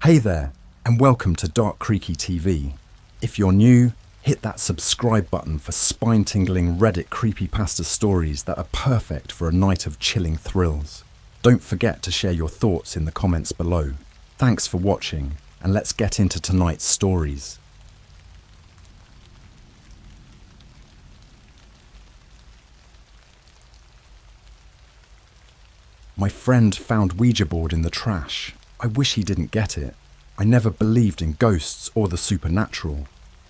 Hey there, and welcome to Dark Creaky TV. If you're new, hit that subscribe button for spine-tingling Reddit creepypasta stories that are perfect for a night of chilling thrills. Don't forget to share your thoughts in the comments below. Thanks for watching, and let's get into tonight's stories. My friend found Ouija board in the trash. I wish he didn't get it. I never believed in ghosts or the supernatural.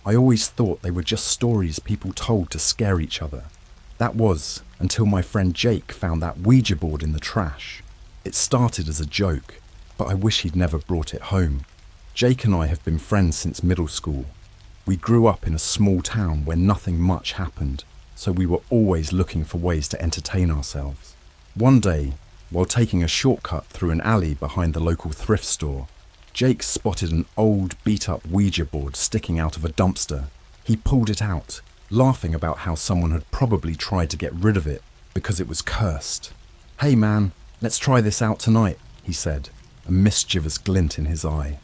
I always thought they were just stories people told to scare each other. That was until my friend Jake found that Ouija board in the trash. It started as a joke, but I wish he'd never brought it home. Jake and I have been friends since middle school. We grew up in a small town where nothing much happened, so we were always looking for ways to entertain ourselves. One day, while taking a shortcut through an alley behind the local thrift store, Jake spotted an old, beat-up Ouija board sticking out of a dumpster. He pulled it out, laughing about how someone had probably tried to get rid of it because it was cursed. "Hey man, let's try this out tonight," he said, a mischievous glint in his eye.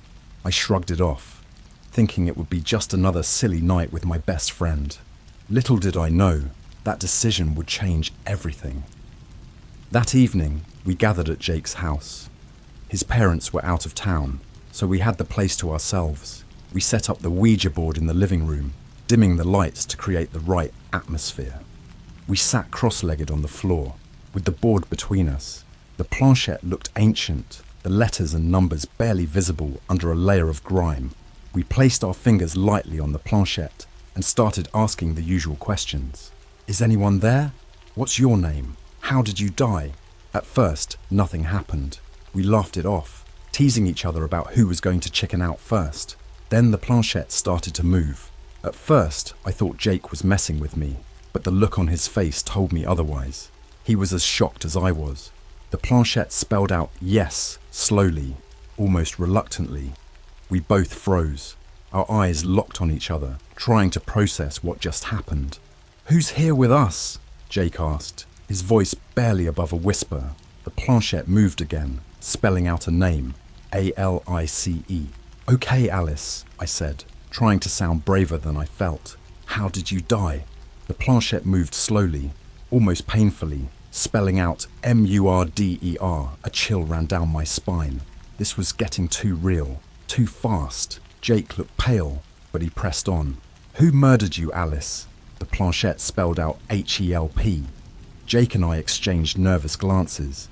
I shrugged it off, thinking it would be just another silly night with my best friend. Little did I know, that decision would change everything. That evening, we gathered at Jake's house. His parents were out of town, so we had the place to ourselves. We set up the Ouija board in the living room, dimming the lights to create the right atmosphere. We sat cross-legged on the floor, with the board between us. The planchette looked ancient, the letters and numbers barely visible under a layer of grime. We placed our fingers lightly on the planchette and started asking the usual questions. "Is anyone there? What's your name? How did you die?" At first, nothing happened. We laughed it off, teasing each other about who was going to chicken out first. Then the planchette started to move. At first, I thought Jake was messing with me, but the look on his face told me otherwise. He was as shocked as I was. The planchette spelled out yes, slowly, almost reluctantly. We both froze, our eyes locked on each other, trying to process what just happened. "Who's here with us?" Jake asked, his voice barely above a whisper. The planchette moved again, spelling out a name, Alice. "Okay, Alice," I said, trying to sound braver than I felt. "How did you die?" The planchette moved slowly, almost painfully, spelling out Murder. A chill ran down my spine. This was getting too real, too fast. Jake looked pale, but he pressed on. "Who murdered you, Alice?" The planchette spelled out HELP. Jake and I exchanged nervous glances.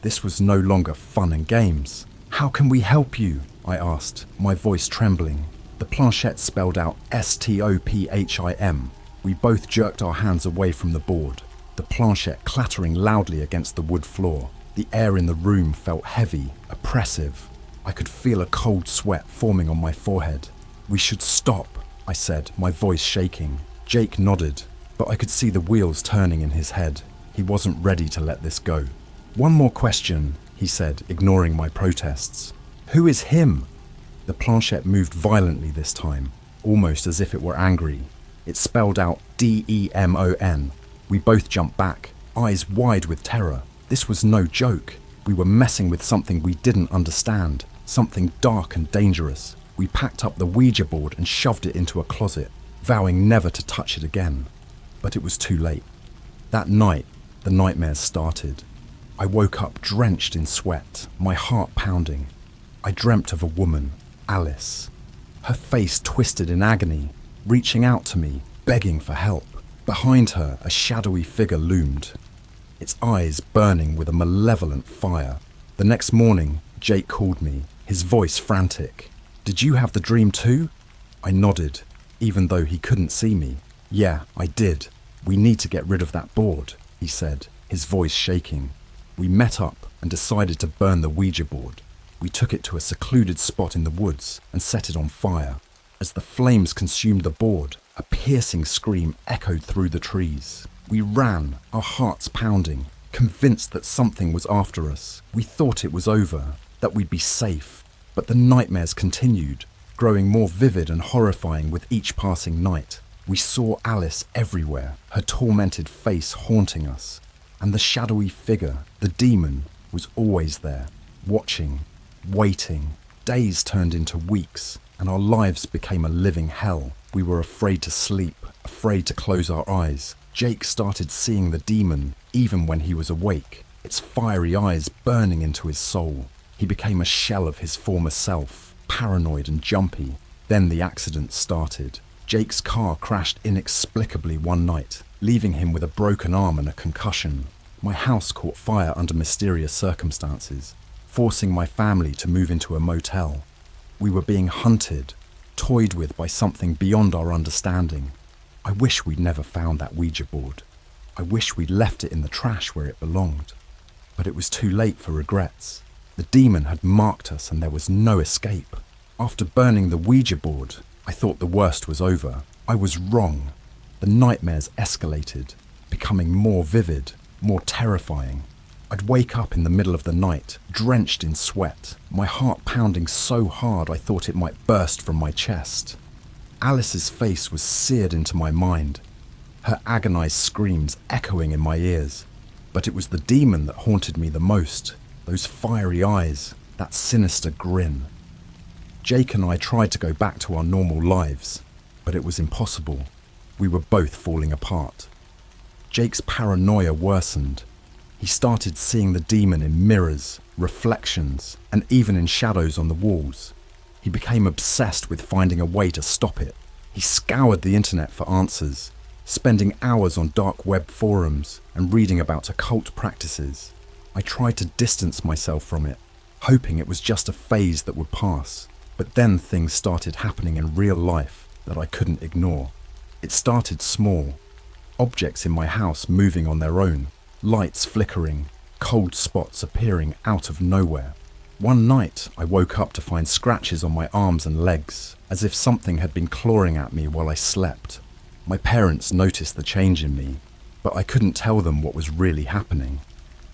This was no longer fun and games. "How can we help you?" I asked, my voice trembling. The planchette spelled out STOPHIM. We both jerked our hands away from the board, the planchette clattering loudly against the wood floor. The air in the room felt heavy, oppressive. I could feel a cold sweat forming on my forehead. "We should stop," I said, my voice shaking. Jake nodded, but I could see the wheels turning in his head. He wasn't ready to let this go. "One more question," he said, ignoring my protests. "Who is him?" The planchette moved violently this time, almost as if it were angry. It spelled out DEMON. We both jumped back, eyes wide with terror. This was no joke. We were messing with something we didn't understand, something dark and dangerous. We packed up the Ouija board and shoved it into a closet, vowing never to touch it again. But it was too late. That night, the nightmares started. I woke up drenched in sweat, my heart pounding. I dreamt of a woman, Alice. Her face twisted in agony, reaching out to me, begging for help. Behind her, a shadowy figure loomed, its eyes burning with a malevolent fire. The next morning, Jake called me, his voice frantic. "Did you have the dream too?" I nodded, even though he couldn't see me. "Yeah, I did. We need to get rid of that board," he said, his voice shaking. We met up and decided to burn the Ouija board. We took it to a secluded spot in the woods and set it on fire. As the flames consumed the board, a piercing scream echoed through the trees. We ran, our hearts pounding, convinced that something was after us. We thought it was over, that we'd be safe, but the nightmares continued, growing more vivid and horrifying with each passing night. We saw Alice everywhere, her tormented face haunting us. And the shadowy figure, the demon, was always there, watching, waiting, Days turned into weeks, and our lives became a living hell. We were afraid to sleep, afraid to close our eyes. Jake started seeing the demon, even when he was awake, its fiery eyes burning into his soul. He became a shell of his former self, paranoid and jumpy. Then the accident started. Jake's car crashed inexplicably one night, leaving him with a broken arm and a concussion. My house caught fire under mysterious circumstances, forcing my family to move into a motel. We were being hunted, toyed with by something beyond our understanding. I wish we'd never found that Ouija board. I wish we'd left it in the trash where it belonged. But it was too late for regrets. The demon had marked us and there was no escape. After burning the Ouija board, I thought the worst was over. I was wrong. The nightmares escalated, becoming more vivid, more terrifying. I'd wake up in the middle of the night, drenched in sweat, my heart pounding so hard I thought it might burst from my chest. Alice's face was seared into my mind, her agonized screams echoing in my ears. But it was the demon that haunted me the most, those fiery eyes, that sinister grin. Jake and I tried to go back to our normal lives, but it was impossible. We were both falling apart. Jake's paranoia worsened. He started seeing the demon in mirrors, reflections, and even in shadows on the walls. He became obsessed with finding a way to stop it. He scoured the internet for answers, spending hours on dark web forums and reading about occult practices. I tried to distance myself from it, hoping it was just a phase that would pass. But then things started happening in real life that I couldn't ignore. It started small. Objects in my house moving on their own, lights flickering, cold spots appearing out of nowhere. One night, I woke up to find scratches on my arms and legs, as if something had been clawing at me while I slept. My parents noticed the change in me, but I couldn't tell them what was really happening.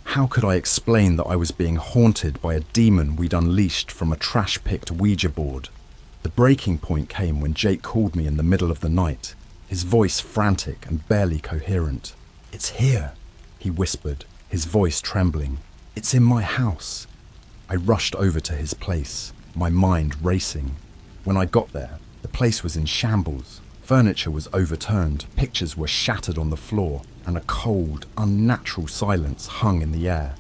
How could I explain that I was being haunted by a demon we'd unleashed from a trash-picked Ouija board? The breaking point came when Jake called me in the middle of the night, his voice frantic and barely coherent. "It's here," he whispered, his voice trembling. "It's in my house." I rushed over to his place, my mind racing. When I got there, the place was in shambles. Furniture was overturned, pictures were shattered on the floor, and a cold, unnatural silence hung in the air.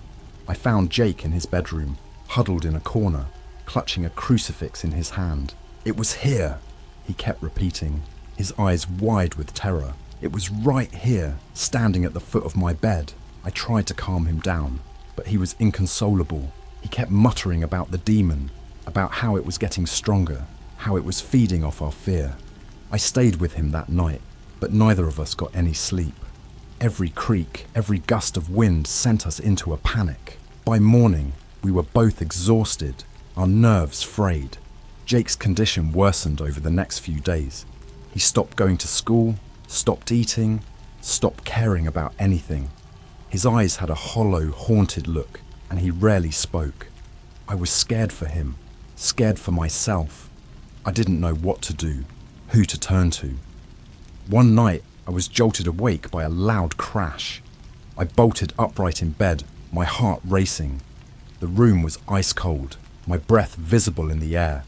I found Jake in his bedroom, huddled in a corner, clutching a crucifix in his hand. "It was here," he kept repeating, his eyes wide with terror. "It was right here, standing at the foot of my bed." I tried to calm him down, but he was inconsolable. He kept muttering about the demon, about how it was getting stronger, how it was feeding off our fear. I stayed with him that night, but neither of us got any sleep. Every creak, every gust of wind sent us into a panic. By morning, we were both exhausted, our nerves frayed. Jake's condition worsened over the next few days. He stopped going to school, stopped eating, stopped caring about anything. His eyes had a hollow, haunted look, and he rarely spoke. I was scared for him, scared for myself. I didn't know what to do, who to turn to. One night, I was jolted awake by a loud crash. I bolted upright in bed, my heart racing. The room was ice cold, my breath visible in the air.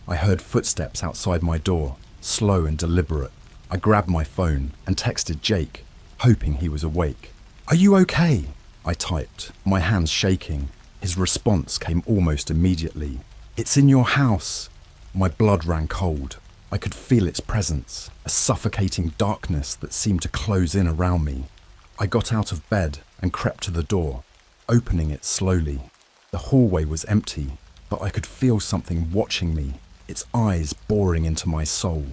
I heard footsteps outside my door, slow and deliberate. I grabbed my phone and texted Jake, hoping he was awake. "Are you okay?" I typed, my hands shaking. His response came almost immediately. "It's in your house." My blood ran cold. I could feel its presence, a suffocating darkness that seemed to close in around me. I got out of bed and crept to the door, opening it slowly. The hallway was empty, but I could feel something watching me, its eyes boring into my soul.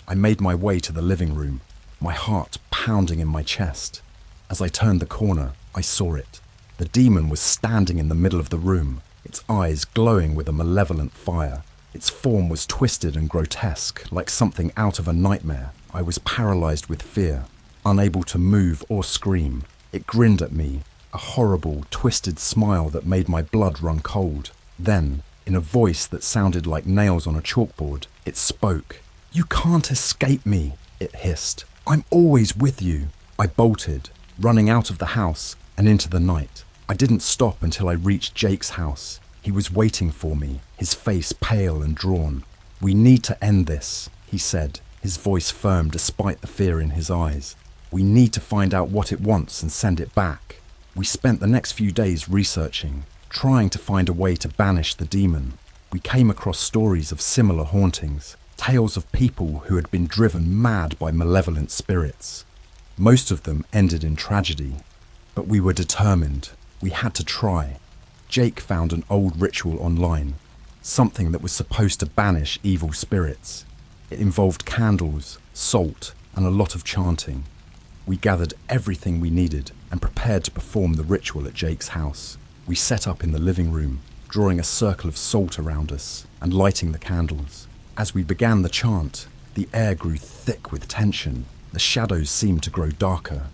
I made my way to the living room, my heart pounding in my chest. As I turned the corner, I saw it. The demon was standing in the middle of the room, its eyes glowing with a malevolent fire. Its form was twisted and grotesque, like something out of a nightmare. I was paralyzed with fear, unable to move or scream. It grinned at me, a horrible, twisted smile that made my blood run cold. Then, in a voice that sounded like nails on a chalkboard, it spoke. "You can't escape me," it hissed. "I'm always with you." I bolted, running out of the house and into the night. I didn't stop until I reached Jake's house. He was waiting for me, his face pale and drawn. "We need to end this," he said, his voice firm despite the fear in his eyes. "We need to find out what it wants and send it back." We spent the next few days researching, trying to find a way to banish the demon. We came across stories of similar hauntings, tales of people who had been driven mad by malevolent spirits. Most of them ended in tragedy, but we were determined. We had to try. Jake found an old ritual online, something that was supposed to banish evil spirits. It involved candles, salt, and a lot of chanting. We gathered everything we needed and prepared to perform the ritual at Jake's house. We set up in the living room, drawing a circle of salt around us and lighting the candles. As we began the chant, the air grew thick with tension. The shadows seemed to grow darker,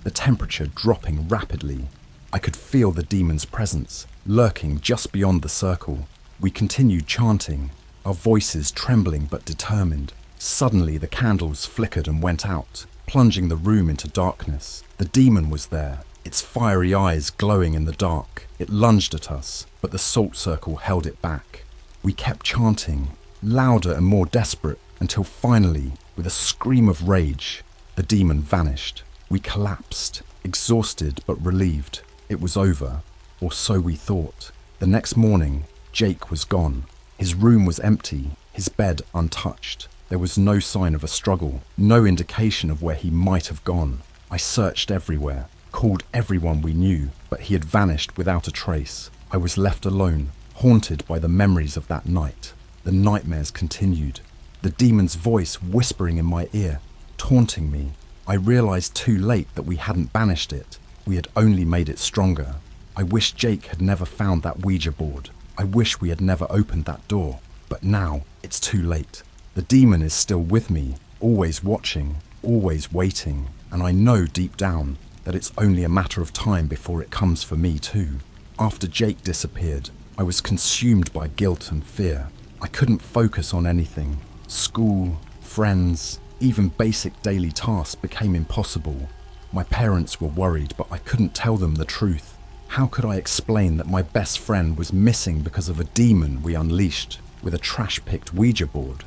the temperature dropping rapidly. I could feel the demon's presence, lurking just beyond the circle. We continued chanting, our voices trembling but determined. Suddenly the candles flickered and went out, plunging the room into darkness. The demon was there, its fiery eyes glowing in the dark. It lunged at us, but the salt circle held it back. We kept chanting, louder and more desperate, until finally, with a scream of rage, the demon vanished. We collapsed, exhausted but relieved. It was over, or so we thought. The next morning, Jake was gone. His room was empty, his bed untouched. There was no sign of a struggle, no indication of where he might have gone. I searched everywhere, called everyone we knew, but he had vanished without a trace. I was left alone, haunted by the memories of that night. The nightmares continued, the demon's voice whispering in my ear, taunting me. I realized too late that we hadn't banished it. We had only made it stronger. I wish Jake had never found that Ouija board. I wish we had never opened that door. But now, it's too late. The demon is still with me, always watching, always waiting, and I know deep down that it's only a matter of time before it comes for me too. After Jake disappeared, I was consumed by guilt and fear. I couldn't focus on anything. School, friends, even basic daily tasks became impossible. My parents were worried, but I couldn't tell them the truth. How could I explain that my best friend was missing because of a demon we unleashed with a trash-picked Ouija board?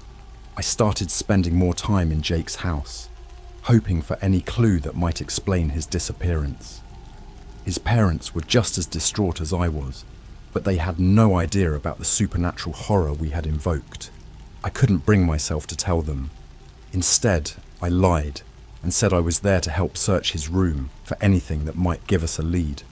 I started spending more time in Jake's house, hoping for any clue that might explain his disappearance. His parents were just as distraught as I was, but they had no idea about the supernatural horror we had invoked. I couldn't bring myself to tell them. Instead, I lied and said I was there to help search his room for anything that might give us a lead.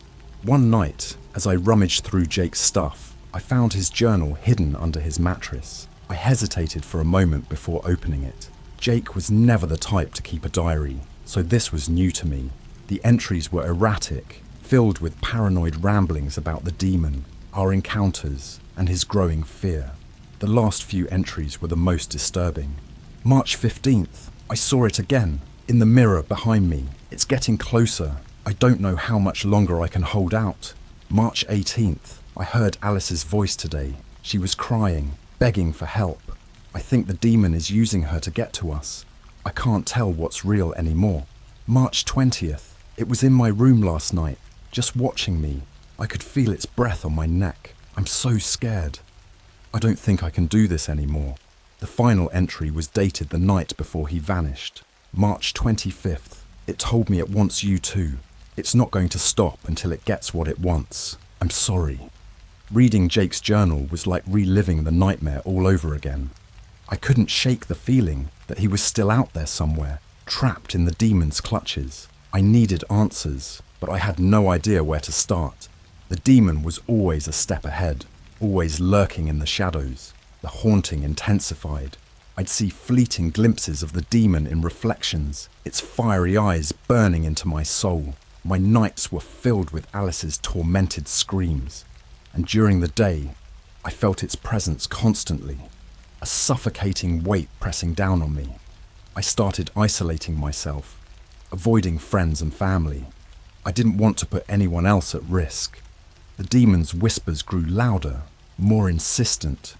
One night, as I rummaged through Jake's stuff, I found his journal hidden under his mattress. I hesitated for a moment before opening it. Jake was never the type to keep a diary, so this was new to me. The entries were erratic, filled with paranoid ramblings about the demon, our encounters, and his growing fear. The last few entries were the most disturbing. March 15th, I saw it again, in the mirror behind me. It's getting closer. I don't know how much longer I can hold out. March 18th, I heard Alice's voice today. She was crying, begging for help. I think the demon is using her to get to us. I can't tell what's real anymore. March 20th, it was in my room last night, just watching me. I could feel its breath on my neck. I'm so scared. I don't think I can do this anymore. The final entry was dated the night before he vanished. March 25th. It told me it wants you too. It's not going to stop until it gets what it wants. I'm sorry. Reading Jake's journal was like reliving the nightmare all over again. I couldn't shake the feeling that he was still out there somewhere, trapped in the demon's clutches. I needed answers, but I had no idea where to start. The demon was always a step ahead, always lurking in the shadows. The haunting intensified. I'd see fleeting glimpses of the demon in reflections, its fiery eyes burning into my soul. My nights were filled with Alice's tormented screams, and during the day, I felt its presence constantly, a suffocating weight pressing down on me. I started isolating myself, avoiding friends and family. I didn't want to put anyone else at risk. The demon's whispers grew louder, more insistent,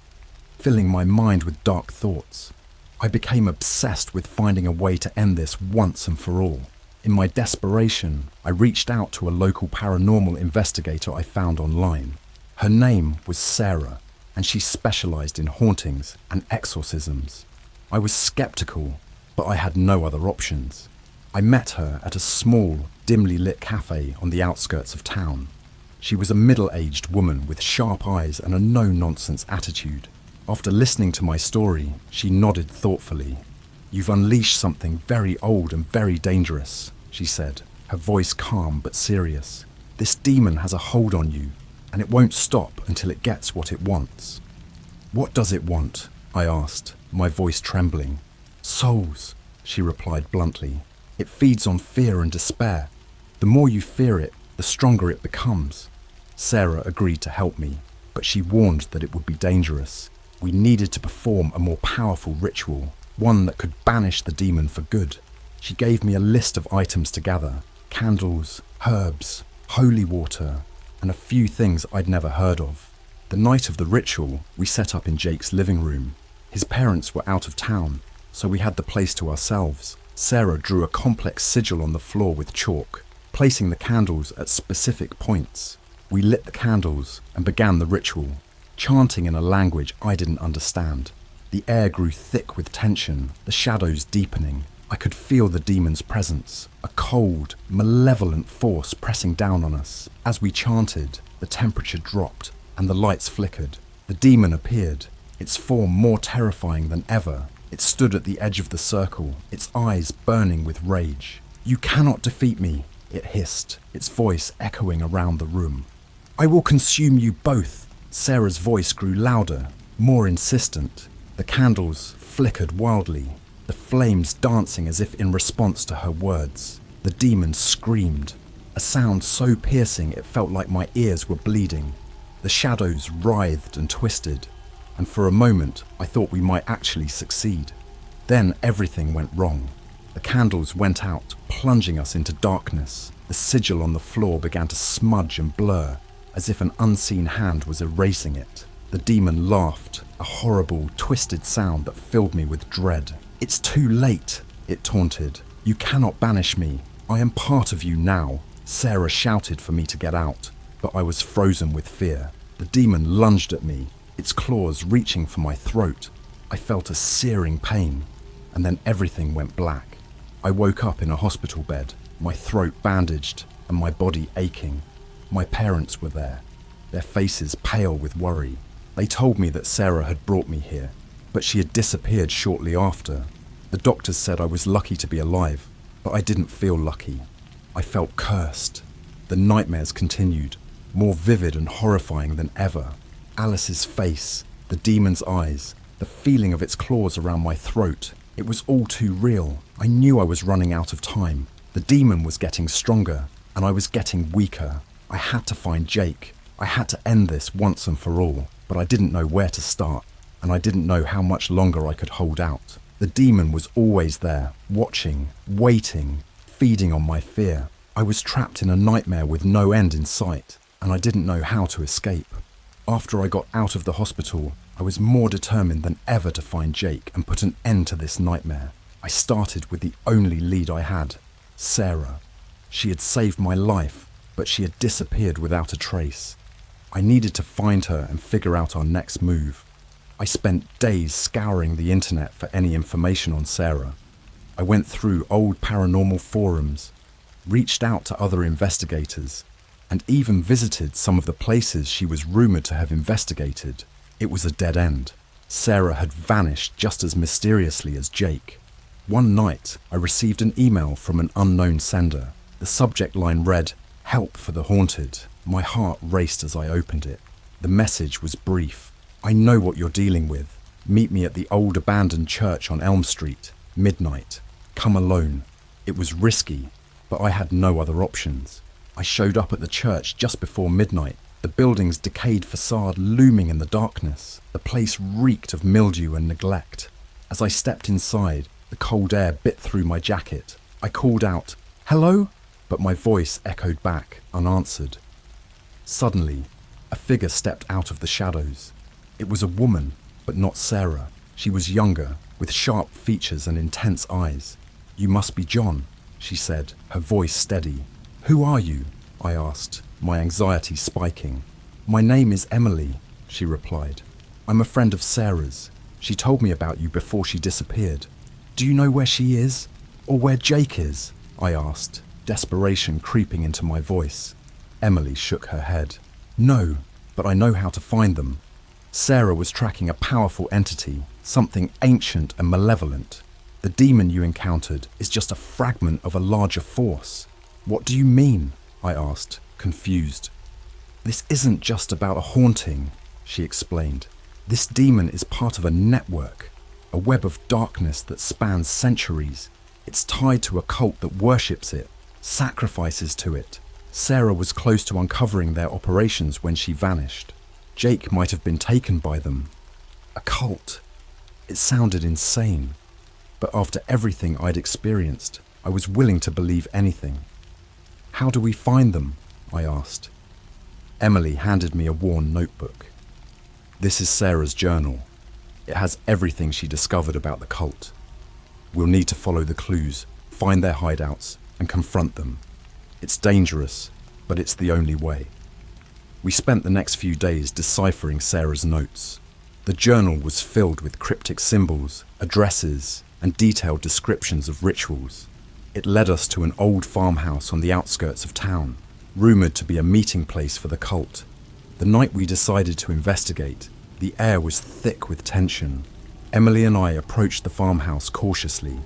filling my mind with dark thoughts. I became obsessed with finding a way to end this once and for all. In my desperation, I reached out to a local paranormal investigator I found online. Her name was Sarah, and she specialized in hauntings and exorcisms. I was skeptical, but I had no other options. I met her at a small, dimly lit cafe on the outskirts of town. She was a middle-aged woman with sharp eyes and a no-nonsense attitude. After listening to my story, she nodded thoughtfully. "You've unleashed something very old and very dangerous," she said, her voice calm but serious. "This demon has a hold on you, and it won't stop until it gets what it wants." "What does it want?" I asked, my voice trembling. "Souls," she replied bluntly. "It feeds on fear and despair. The more you fear it, the stronger it becomes." Sarah agreed to help me, but she warned that it would be dangerous. We needed to perform a more powerful ritual, one that could banish the demon for good. She gave me a list of items to gather: candles, herbs, holy water, and a few things I'd never heard of. The night of the ritual, we set up in Jake's living room. His parents were out of town, so we had the place to ourselves. Sarah drew a complex sigil on the floor with chalk, placing the candles at specific points. We lit the candles and began the ritual, chanting in a language I didn't understand. The air grew thick with tension, the shadows deepening. I could feel the demon's presence, a cold, malevolent force pressing down on us. As we chanted, the temperature dropped and the lights flickered. The demon appeared, its form more terrifying than ever. It stood at the edge of the circle, its eyes burning with rage. "You cannot defeat me," it hissed, its voice echoing around the room. "I will consume you both." Sarah's voice grew louder, more insistent. The candles flickered wildly, the flames dancing as if in response to her words. The demon screamed, a sound so piercing it felt like my ears were bleeding. The shadows writhed and twisted, and for a moment I thought we might actually succeed. Then everything went wrong. The candles went out, plunging us into darkness. The sigil on the floor began to smudge and blur, as if an unseen hand was erasing it. The demon laughed, a horrible, twisted sound that filled me with dread. "It's too late," it taunted. "You cannot banish me. I am part of you now." Sarah shouted for me to get out, but I was frozen with fear. The demon lunged at me, its claws reaching for my throat. I felt a searing pain, and then everything went black. I woke up in a hospital bed, my throat bandaged and my body aching. My parents were there, their faces pale with worry. They told me that Sarah had brought me here, but she had disappeared shortly after. The doctors said I was lucky to be alive, but I didn't feel lucky. I felt cursed. The nightmares continued, more vivid and horrifying than ever. Alice's face, the demon's eyes, the feeling of its claws around my throat. It was all too real. I knew I was running out of time. The demon was getting stronger, and I was getting weaker. I had to find Jake. I had to end this once and for all, but I didn't know where to start, and I didn't know how much longer I could hold out. The demon was always there, watching, waiting, feeding on my fear. I was trapped in a nightmare with no end in sight, and I didn't know how to escape. After I got out of the hospital, I was more determined than ever to find Jake and put an end to this nightmare. I started with the only lead I had, Sarah. She had saved my life, but she had disappeared without a trace. I needed to find her and figure out our next move. I spent days scouring the internet for any information on Sarah. I went through old paranormal forums, reached out to other investigators, and even visited some of the places she was rumored to have investigated. It was a dead end. Sarah had vanished just as mysteriously as Jake. One night, I received an email from an unknown sender. The subject line read, "Help for the haunted." My heart raced as I opened it. The message was brief. "I know what you're dealing with. Meet me at the old abandoned church on Elm Street, midnight. Come alone." It was risky, but I had no other options. I showed up at the church just before midnight, the building's decayed facade looming in the darkness. The place reeked of mildew and neglect. As I stepped inside, the cold air bit through my jacket. I called out, "Hello?" but my voice echoed back, unanswered. Suddenly, a figure stepped out of the shadows. It was a woman, but not Sarah. She was younger, with sharp features and intense eyes. "You must be John," she said, her voice steady. "Who are you?" I asked, my anxiety spiking. "My name is Emily," she replied. "I'm a friend of Sarah's. She told me about you before she disappeared. Do you know where she is? Or where Jake is?" I asked, desperation creeping into my voice. Emily shook her head. "No, but I know how to find them. Sarah was tracking a powerful entity, something ancient and malevolent. The demon you encountered is just a fragment of a larger force." "What do you mean?" I asked, confused. "This isn't just about a haunting," she explained. "This demon is part of a network, a web of darkness that spans centuries. It's tied to a cult that worships it, sacrifices to it. Sarah was close to uncovering their operations when she vanished. Jake might have been taken by them. A cult. It sounded insane. But after everything I'd experienced, I was willing to believe anything. "How do we find them?" I asked. Emily handed me a worn notebook. "This is Sarah's journal. It has everything she discovered about the cult. We'll need to follow the clues, find their hideouts, and confront them. It's dangerous, but it's the only way." We spent the next few days deciphering Sarah's notes. The journal was filled with cryptic symbols, addresses, and detailed descriptions of rituals. It led us to an old farmhouse on the outskirts of town, rumoured to be a meeting place for the cult. The night we decided to investigate, the air was thick with tension. Emily and I approached the farmhouse cautiously,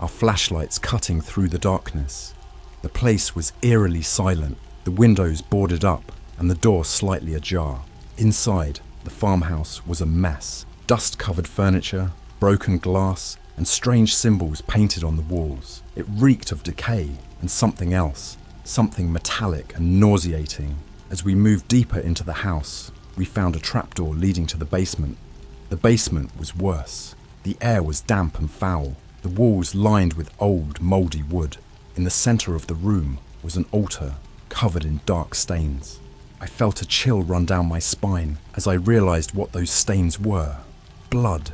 our flashlights cutting through the darkness. The place was eerily silent, the windows boarded up and the door slightly ajar. Inside, the farmhouse was a mess. Dust-covered furniture, broken glass, and strange symbols painted on the walls. It reeked of decay and something else, something metallic and nauseating. As we moved deeper into the house, we found a trapdoor leading to the basement. The basement was worse. The air was damp and foul, the walls lined with old, mouldy wood. In the centre of the room was an altar covered in dark stains. I felt a chill run down my spine as I realised what those stains were. Blood.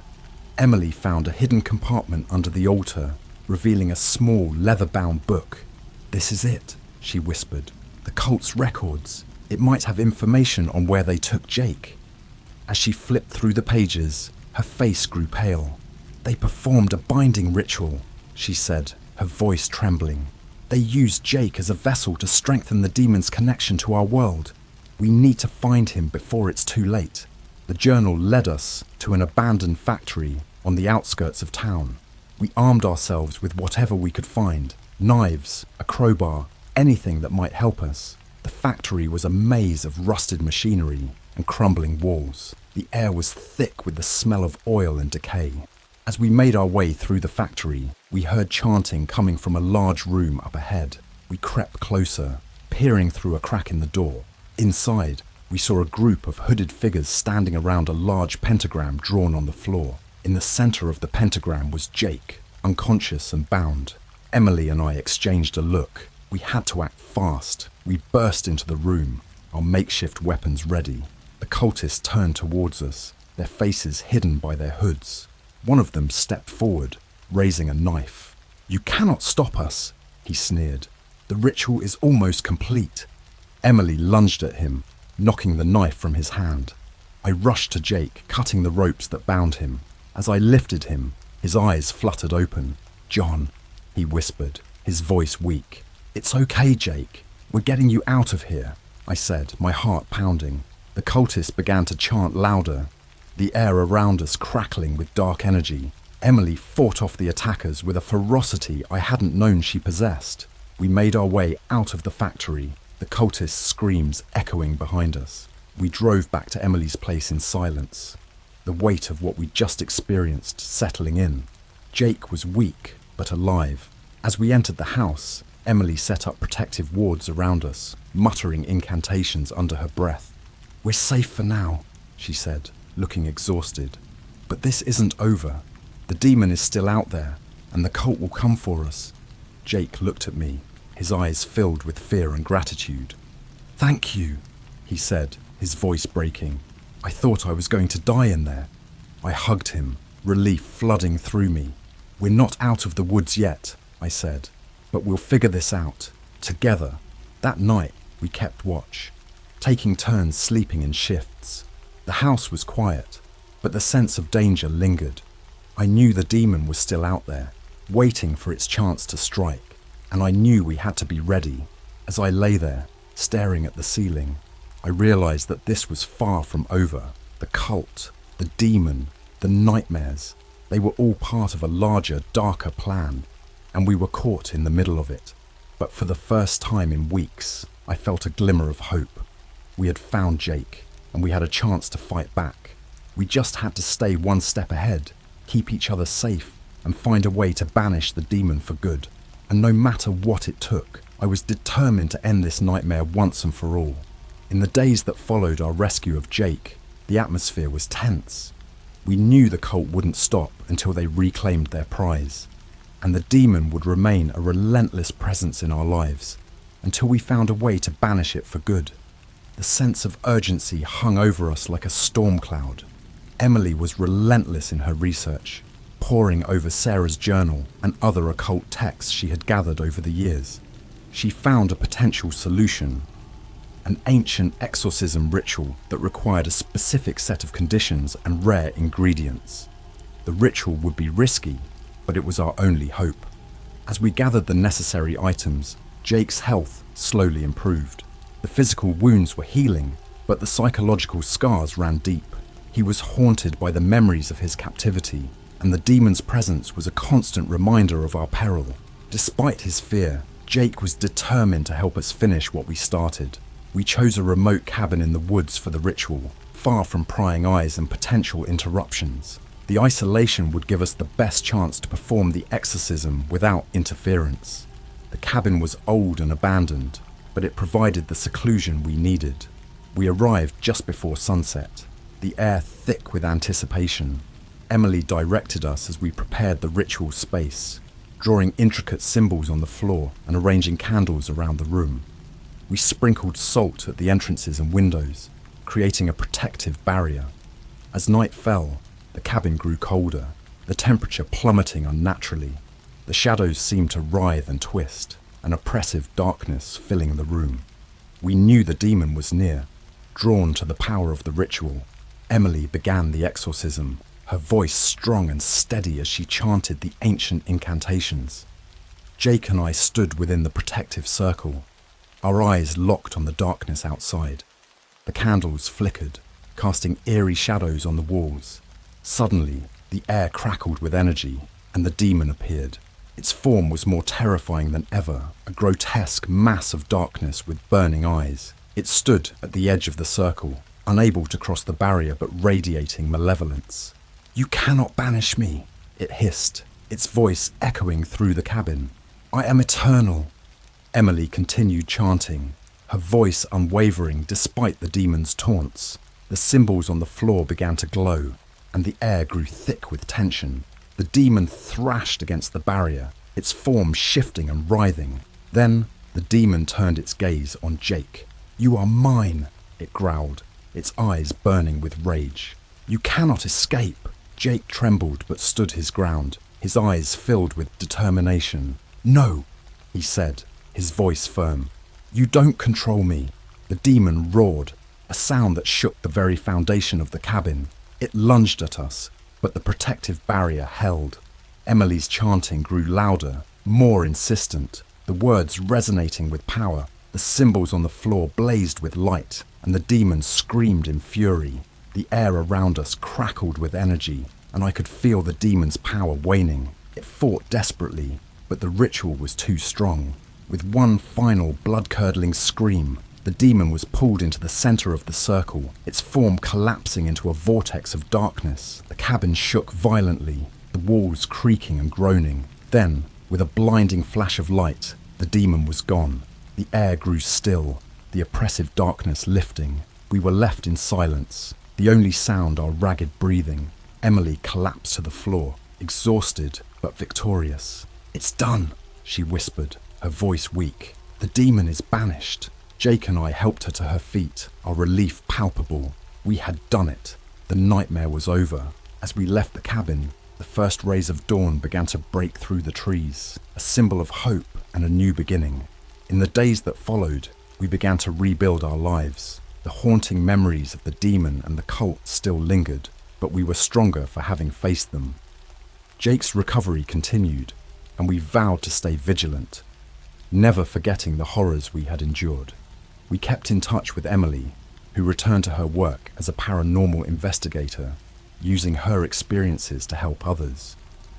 Emily found a hidden compartment under the altar, revealing a small, leather-bound book. "This is it," she whispered. "The cult's records. It might have information on where they took Jake." As she flipped through the pages, her face grew pale. "They performed a binding ritual," she said, her voice trembling. "They used Jake as a vessel to strengthen the demon's connection to our world. We need to find him before it's too late." The journal led us to an abandoned factory on the outskirts of town. We armed ourselves with whatever we could find, knives, a crowbar, anything that might help us. The factory was a maze of rusted machinery and crumbling walls. The air was thick with the smell of oil and decay. As we made our way through the factory, we heard chanting coming from a large room up ahead. We crept closer, peering through a crack in the door. Inside, we saw a group of hooded figures standing around a large pentagram drawn on the floor. In the center of the pentagram was Jake, unconscious and bound. Emily and I exchanged a look. We had to act fast. We burst into the room, our makeshift weapons ready. The cultists turned towards us, their faces hidden by their hoods. One of them stepped forward, raising a knife. "You cannot stop us," he sneered. "The ritual is almost complete." Emily lunged at him, knocking the knife from his hand. I rushed to Jake, cutting the ropes that bound him. As I lifted him, his eyes fluttered open. "John," he whispered, his voice weak. "It's okay, Jake. We're getting you out of here," I said, my heart pounding. The cultists began to chant louder, the air around us crackling with dark energy. Emily fought off the attackers with a ferocity I hadn't known she possessed. We made our way out of the factory, the cultists' screams echoing behind us. We drove back to Emily's place in silence, the weight of what we'd just experienced settling in. Jake was weak, but alive. As we entered the house, Emily set up protective wards around us, muttering incantations under her breath. "We're safe for now," she said, looking exhausted. "But this isn't over. The demon is still out there, and the cult will come for us." Jake looked at me, his eyes filled with fear and gratitude. "Thank you," he said, his voice breaking. "I thought I was going to die in there." I hugged him, relief flooding through me. "We're not out of the woods yet," I said, "but we'll figure this out, together." That night, we kept watch. taking turns sleeping in shifts. The house was quiet, but the sense of danger lingered. I knew the demon was still out there, waiting for its chance to strike, and I knew we had to be ready. As I lay there, staring at the ceiling, I realized that this was far from over. The cult, the demon, the nightmares, they were all part of a larger, darker plan, and we were caught in the middle of it. But for the first time in weeks, I felt a glimmer of hope. We had found Jake, and we had a chance to fight back. We just had to stay one step ahead, keep each other safe, and find a way to banish the demon for good. And no matter what it took, I was determined to end this nightmare once and for all. In the days that followed our rescue of Jake, the atmosphere was tense. We knew the cult wouldn't stop until they reclaimed their prize, and the demon would remain a relentless presence in our lives until we found a way to banish it for good. The sense of urgency hung over us like a storm cloud. Emily was relentless in her research, poring over Sarah's journal and other occult texts she had gathered over the years. She found a potential solution, an ancient exorcism ritual that required a specific set of conditions and rare ingredients. The ritual would be risky, but it was our only hope. As we gathered the necessary items, Jake's health slowly improved. The physical wounds were healing, but the psychological scars ran deep. He was haunted by the memories of his captivity, and the demon's presence was a constant reminder of our peril. Despite his fear, Jake was determined to help us finish what we started. We chose a remote cabin in the woods for the ritual, far from prying eyes and potential interruptions. The isolation would give us the best chance to perform the exorcism without interference. The cabin was old and abandoned, but it provided the seclusion we needed. We arrived just before sunset, the air thick with anticipation. Emily directed us as we prepared the ritual space, drawing intricate symbols on the floor and arranging candles around the room. We sprinkled salt at the entrances and windows, creating a protective barrier. As night fell, the cabin grew colder, the temperature plummeting unnaturally. The shadows seemed to writhe and twist, an oppressive darkness filling the room. We knew the demon was near. Drawn to the power of the ritual, Emily began the exorcism, her voice strong and steady as she chanted the ancient incantations. Jake and I stood within the protective circle, our eyes locked on the darkness outside. The candles flickered, casting eerie shadows on the walls. Suddenly, the air crackled with energy, and the demon appeared. Its form was more terrifying than ever, a grotesque mass of darkness with burning eyes. It stood at the edge of the circle, unable to cross the barrier but radiating malevolence. "You cannot banish me," it hissed, its voice echoing through the cabin. "I am eternal." Emily continued chanting, her voice unwavering despite the demon's taunts. The symbols on the floor began to glow, and the air grew thick with tension. The demon thrashed against the barrier, its form shifting and writhing. Then, the demon turned its gaze on Jake. "You are mine," it growled, its eyes burning with rage. "You cannot escape." Jake trembled but stood his ground, his eyes filled with determination. "No," he said, his voice firm. "You don't control me." The demon roared, a sound that shook the very foundation of the cabin. It lunged at us, but the protective barrier held. Emily's chanting grew louder, more insistent, the words resonating with power. The symbols on the floor blazed with light, and the demon screamed in fury. The air around us crackled with energy, and I could feel the demon's power waning. It fought desperately, but the ritual was too strong. With one final blood-curdling scream, the demon was pulled into the center of the circle, its form collapsing into a vortex of darkness. The cabin shook violently, the walls creaking and groaning. Then, with a blinding flash of light, the demon was gone. The air grew still, the oppressive darkness lifting. We were left in silence, the only sound our ragged breathing. Emily collapsed to the floor, exhausted but victorious. "It's done," she whispered, her voice weak. "The demon is banished." Jake and I helped her to her feet, our relief palpable. We had done it. The nightmare was over. As we left the cabin, the first rays of dawn began to break through the trees, a symbol of hope and a new beginning. In the days that followed, we began to rebuild our lives. The haunting memories of the demon and the cult still lingered, but we were stronger for having faced them. Jake's recovery continued, and we vowed to stay vigilant, never forgetting the horrors we had endured. We kept in touch with Emily, who returned to her work as a paranormal investigator, using her experiences to help others.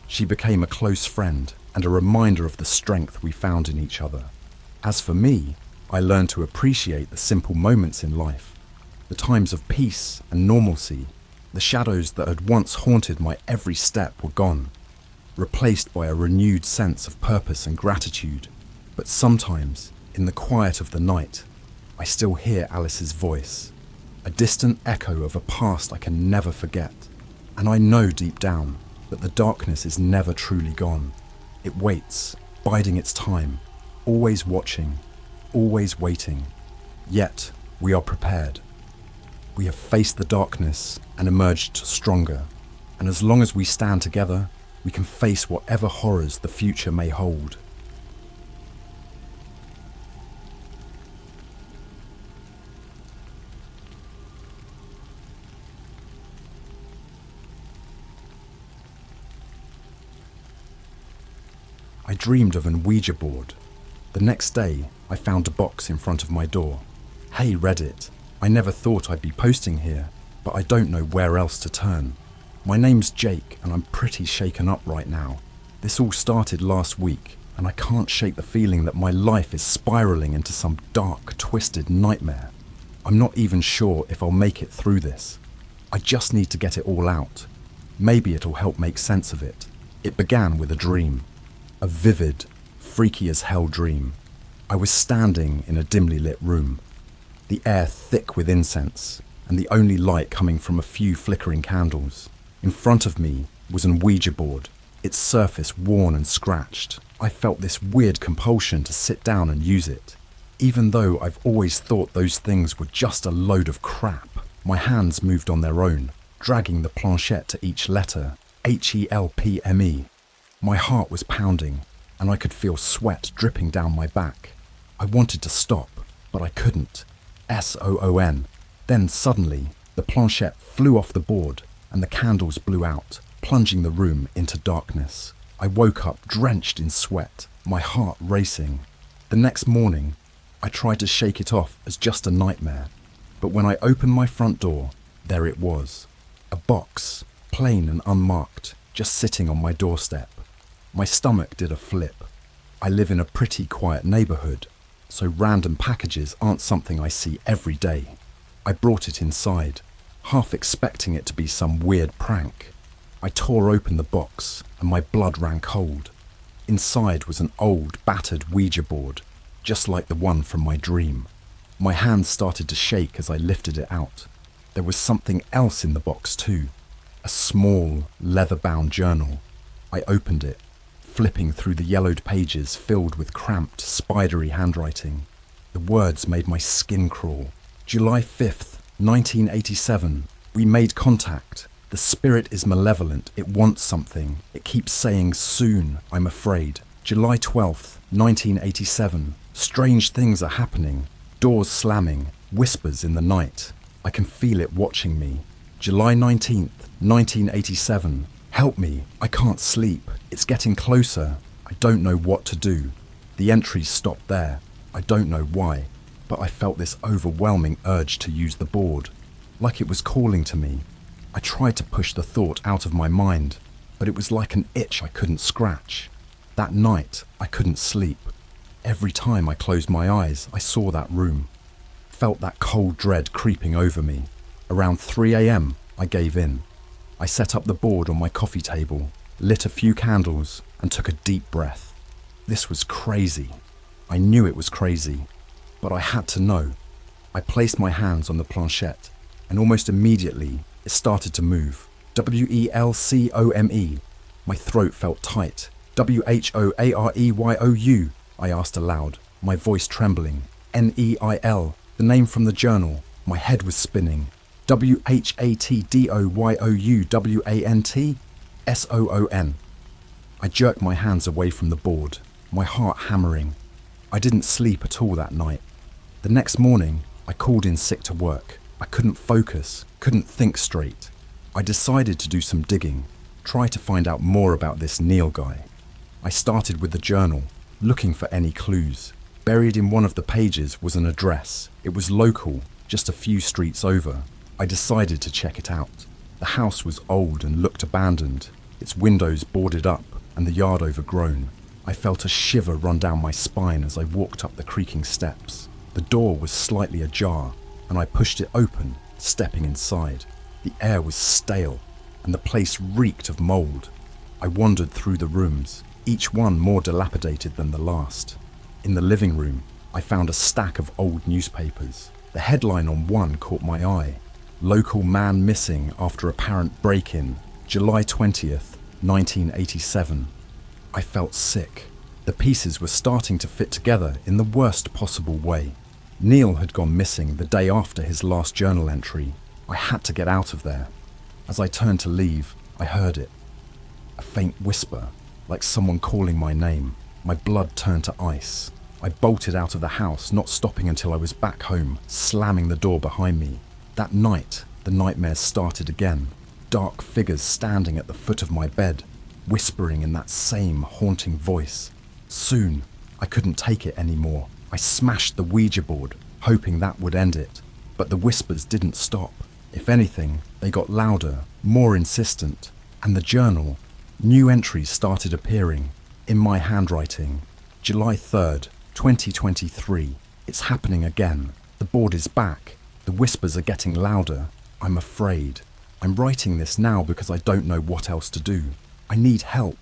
She became a close friend and a reminder of the strength we found in each other. As for me, I learned to appreciate the simple moments in life, the times of peace and normalcy. The shadows that had once haunted my every step were gone, replaced by a renewed sense of purpose and gratitude. But sometimes, in the quiet of the night, I still hear Alice's voice, a distant echo of a past I can never forget. And I know deep down that the darkness is never truly gone. It waits, biding its time, always watching, always waiting. Yet, we are prepared. We have faced the darkness and emerged stronger. And as long as we stand together, we can face whatever horrors the future may hold. I dreamed of an Ouija board. The next day, I found a box in front of my door. Hey Reddit, I never thought I'd be posting here, but I don't know where else to turn. My name's Jake and I'm pretty shaken up right now. This all started last week and I can't shake the feeling that my life is spiraling into some dark, twisted nightmare. I'm not even sure if I'll make it through this. I just need to get it all out. Maybe it'll help make sense of it. It began with a dream. A vivid, freaky as hell dream. I was standing in a dimly lit room, the air thick with incense, and the only light coming from a few flickering candles. In front of me was an Ouija board, its surface worn and scratched. I felt this weird compulsion to sit down and use it, even though I've always thought those things were just a load of crap. My hands moved on their own, dragging the planchette to each letter, HELPME. My heart was pounding, and I could feel sweat dripping down my back. I wanted to stop, but I couldn't. SOON. Then suddenly, the planchette flew off the board, and the candles blew out, plunging the room into darkness. I woke up drenched in sweat, my heart racing. The next morning, I tried to shake it off as just a nightmare, but when I opened my front door, there it was. A box, plain and unmarked, just sitting on my doorstep. My stomach did a flip. I live in a pretty quiet neighborhood, so random packages aren't something I see every day. I brought it inside, half expecting it to be some weird prank. I tore open the box and my blood ran cold. Inside was an old, battered Ouija board, just like the one from my dream. My hands started to shake as I lifted it out. There was something else in the box too, a small, leather-bound journal. I opened it, flipping through the yellowed pages filled with cramped, spidery handwriting. The words made my skin crawl. July 5th, 1987. We made contact. The spirit is malevolent. It wants something. It keeps saying soon, I'm afraid. July 12th, 1987. Strange things are happening. Doors slamming. Whispers in the night. I can feel it watching me. July 19th, 1987. Help me, I can't sleep. It's getting closer. I don't know what to do. The entries stopped there. I don't know why, but I felt this overwhelming urge to use the board, like it was calling to me. I tried to push the thought out of my mind, but it was like an itch I couldn't scratch. That night, I couldn't sleep. Every time I closed my eyes, I saw that room. Felt that cold dread creeping over me. Around 3 a.m, I gave in. I set up the board on my coffee table, lit a few candles, and took a deep breath. This was crazy. I knew it was crazy, but I had to know. I placed my hands on the planchette, and almost immediately, it started to move. WELCOME. My throat felt tight. WHOAREYOU, I asked aloud, my voice trembling. NEIL, the name from the journal. My head was spinning. WHATDOYOUWANT SOON. I jerked my hands away from the board, my heart hammering. I didn't sleep at all that night. The next morning, I called in sick to work. I couldn't focus, couldn't think straight. I decided to do some digging, try to find out more about this Neil guy. I started with the journal, looking for any clues. Buried in one of the pages was an address. It was local, just a few streets over. I decided to check it out. The house was old and looked abandoned, its windows boarded up and the yard overgrown. I felt a shiver run down my spine as I walked up the creaking steps. The door was slightly ajar, and I pushed it open, stepping inside. The air was stale, and the place reeked of mould. I wandered through the rooms, each one more dilapidated than the last. In the living room, I found a stack of old newspapers. The headline on one caught my eye. Local man missing after apparent break-in, July 20th, 1987. I felt sick. The pieces were starting to fit together in the worst possible way. Neil had gone missing the day after his last journal entry. I had to get out of there. As I turned to leave, I heard it. A faint whisper, like someone calling my name. My blood turned to ice. I bolted out of the house, not stopping until I was back home, slamming the door behind me. That night, the nightmares started again. Dark figures standing at the foot of my bed, whispering in that same haunting voice. Soon, I couldn't take it anymore. I smashed the Ouija board, hoping that would end it. But the whispers didn't stop. If anything, they got louder, more insistent. And the journal, new entries started appearing, in my handwriting. July 3rd, 2023. It's happening again. The board is back. The whispers are getting louder. I'm afraid. I'm writing this now because I don't know what else to do. I need help.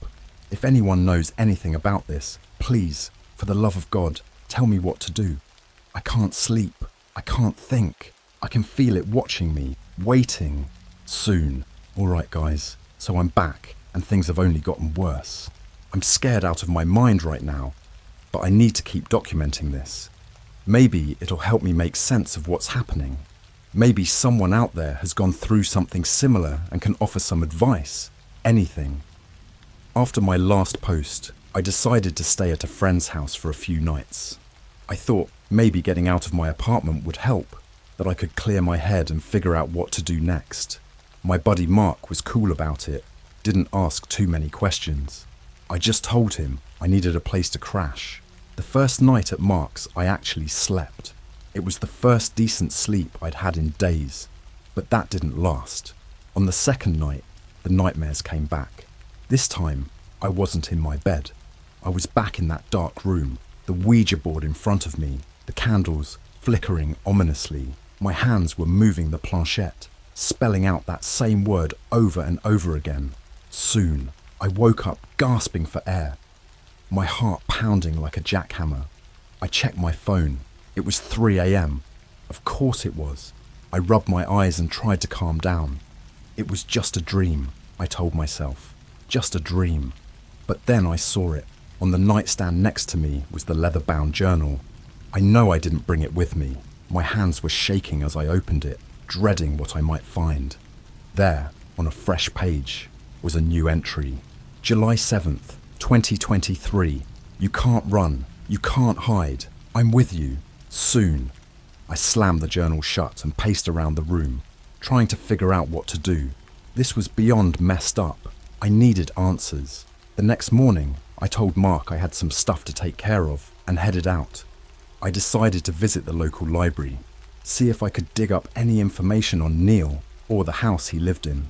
If anyone knows anything about this, please, for the love of God, tell me what to do. I can't sleep. I can't think. I can feel it watching me, waiting. Soon. All right, guys. So I'm back, and things have only gotten worse. I'm scared out of my mind right now, but I need to keep documenting this. Maybe it'll help me make sense of what's happening. Maybe someone out there has gone through something similar and can offer some advice. Anything. After my last post, I decided to stay at a friend's house for a few nights. I thought maybe getting out of my apartment would help, that I could clear my head and figure out what to do next. My buddy Mark was cool about it, didn't ask too many questions. I just told him I needed a place to crash. The first night at Mark's, I actually slept. It was the first decent sleep I'd had in days, but that didn't last. On the second night, the nightmares came back. This time, I wasn't in my bed. I was back in that dark room, the Ouija board in front of me, the candles flickering ominously. My hands were moving the planchette, spelling out that same word over and over again. Soon, I woke up gasping for air, my heart pounding like a jackhammer. I checked my phone. It was 3 a.m. Of course it was. I rubbed my eyes and tried to calm down. It was just a dream, I told myself. Just a dream. But then I saw it. On the nightstand next to me was the leather-bound journal. I know I didn't bring it with me. My hands were shaking as I opened it, dreading what I might find. There, on a fresh page, was a new entry. July 7th, 2023. You can't run. You can't hide. I'm with you. Soon. I slammed the journal shut and paced around the room, trying to figure out what to do. This was beyond messed up. I needed answers. The next morning, I told Mark I had some stuff to take care of and headed out. I decided to visit the local library, see if I could dig up any information on Neil or the house he lived in.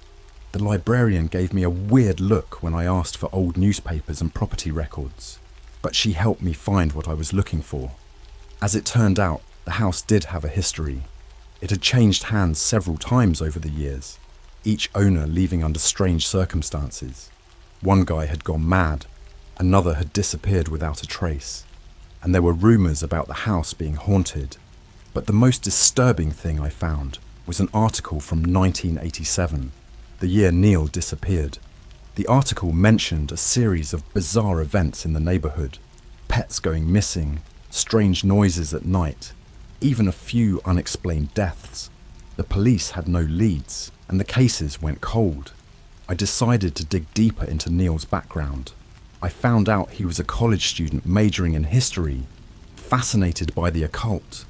The librarian gave me a weird look when I asked for old newspapers and property records, but she helped me find what I was looking for. As it turned out, the house did have a history. It had changed hands several times over the years, each owner leaving under strange circumstances. One guy had gone mad, another had disappeared without a trace, and there were rumours about the house being haunted. But the most disturbing thing I found was an article from 1987, the year Neil disappeared. The article mentioned a series of bizarre events in the neighbourhood, pets going missing, strange noises at night, even a few unexplained deaths. The police had no leads, and the cases went cold. I decided to dig deeper into Neil's background. I found out he was a college student majoring in history, fascinated by the occult.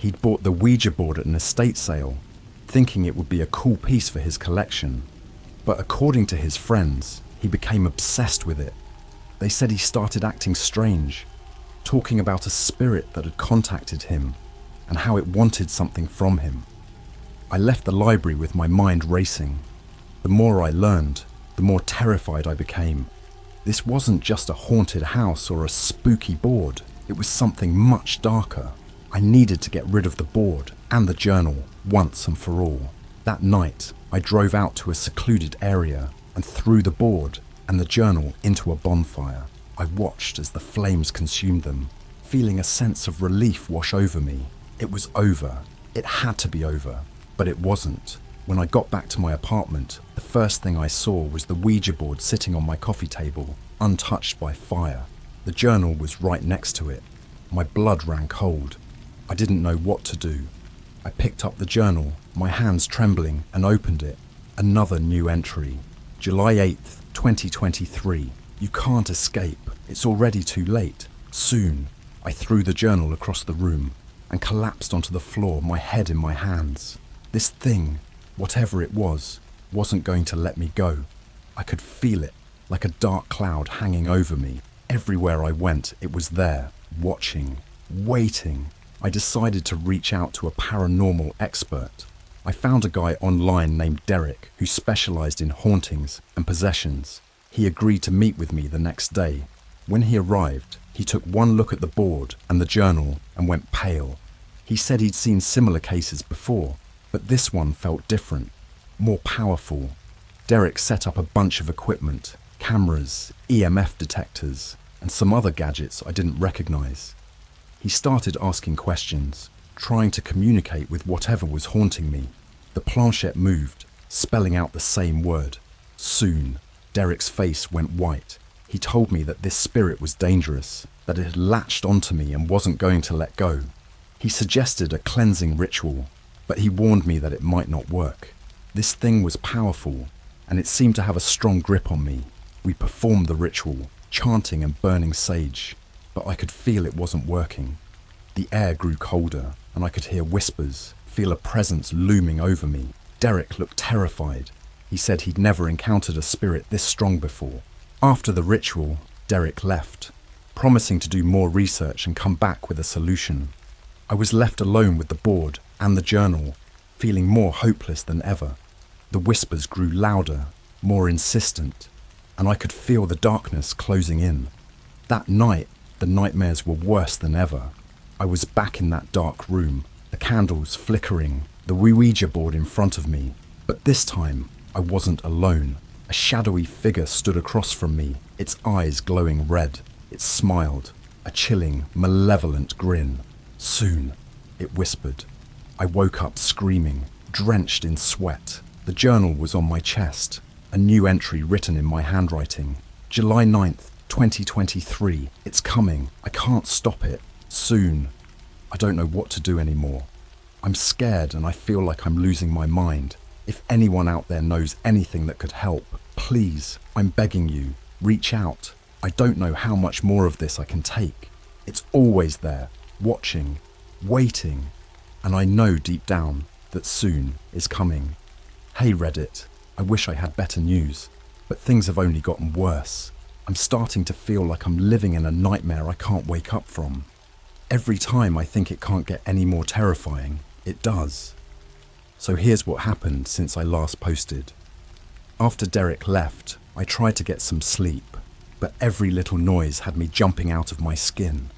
He'd bought the Ouija board at an estate sale, thinking it would be a cool piece for his collection. But according to his friends, he became obsessed with it. They said he started acting strange, talking about a spirit that had contacted him and how it wanted something from him. I left the library with my mind racing. The more I learned, the more terrified I became. This wasn't just a haunted house or a spooky board. It was something much darker. I needed to get rid of the board and the journal once and for all. That night, I drove out to a secluded area and threw the board and the journal into a bonfire. I watched as the flames consumed them, feeling a sense of relief wash over me. It was over. It had to be over. But it wasn't. When I got back to my apartment, the first thing I saw was the Ouija board sitting on my coffee table, untouched by fire. The journal was right next to it. My blood ran cold. I didn't know what to do. I picked up the journal, my hands trembling, and opened it. Another new entry. July 8th, 2023. You can't escape. It's already too late. Soon. I threw the journal across the room and collapsed onto the floor, my head in my hands. This thing, whatever it was, wasn't going to let me go. I could feel it, like a dark cloud hanging over me. Everywhere I went, it was there, watching, waiting. I decided to reach out to a paranormal expert. I found a guy online named Derek who specialized in hauntings and possessions. He agreed to meet with me the next day. When he arrived, he took one look at the board and the journal and went pale. He said he'd seen similar cases before, but this one felt different, more powerful. Derek set up a bunch of equipment, cameras, EMF detectors, and some other gadgets I didn't recognize. He started asking questions, trying to communicate with whatever was haunting me. The planchette moved, spelling out the same word. Soon, Derek's face went white. He told me that this spirit was dangerous, that it had latched onto me and wasn't going to let go. He suggested a cleansing ritual, but he warned me that it might not work. This thing was powerful, and it seemed to have a strong grip on me. We performed the ritual, chanting and burning sage, but I could feel it wasn't working. The air grew colder, and I could hear whispers, feel a presence looming over me. Derek looked terrified. He said he'd never encountered a spirit this strong before. After the ritual, Derek left, promising to do more research and come back with a solution. I was left alone with the board and the journal, feeling more hopeless than ever. The whispers grew louder, more insistent, and I could feel the darkness closing in. That night, the nightmares were worse than ever. I was back in that dark room, the candles flickering, the Ouija board in front of me. But this time, I wasn't alone. A shadowy figure stood across from me, its eyes glowing red. It smiled, a chilling, malevolent grin. Soon, it whispered. I woke up screaming, drenched in sweat. The journal was on my chest, a new entry written in my handwriting. July 9th, 2023. It's coming. I can't stop it. Soon. I don't know what to do anymore. I'm scared and I feel like I'm losing my mind. If anyone out there knows anything that could help, please, I'm begging you, reach out. I don't know how much more of this I can take. It's always there, watching, waiting, and I know deep down that soon is coming. Hey Reddit, I wish I had better news, but things have only gotten worse. I'm starting to feel like I'm living in a nightmare I can't wake up from. Every time I think it can't get any more terrifying, it does. So here's what happened since I last posted. After Derek left, I tried to get some sleep, but every little noise had me jumping out of my skin.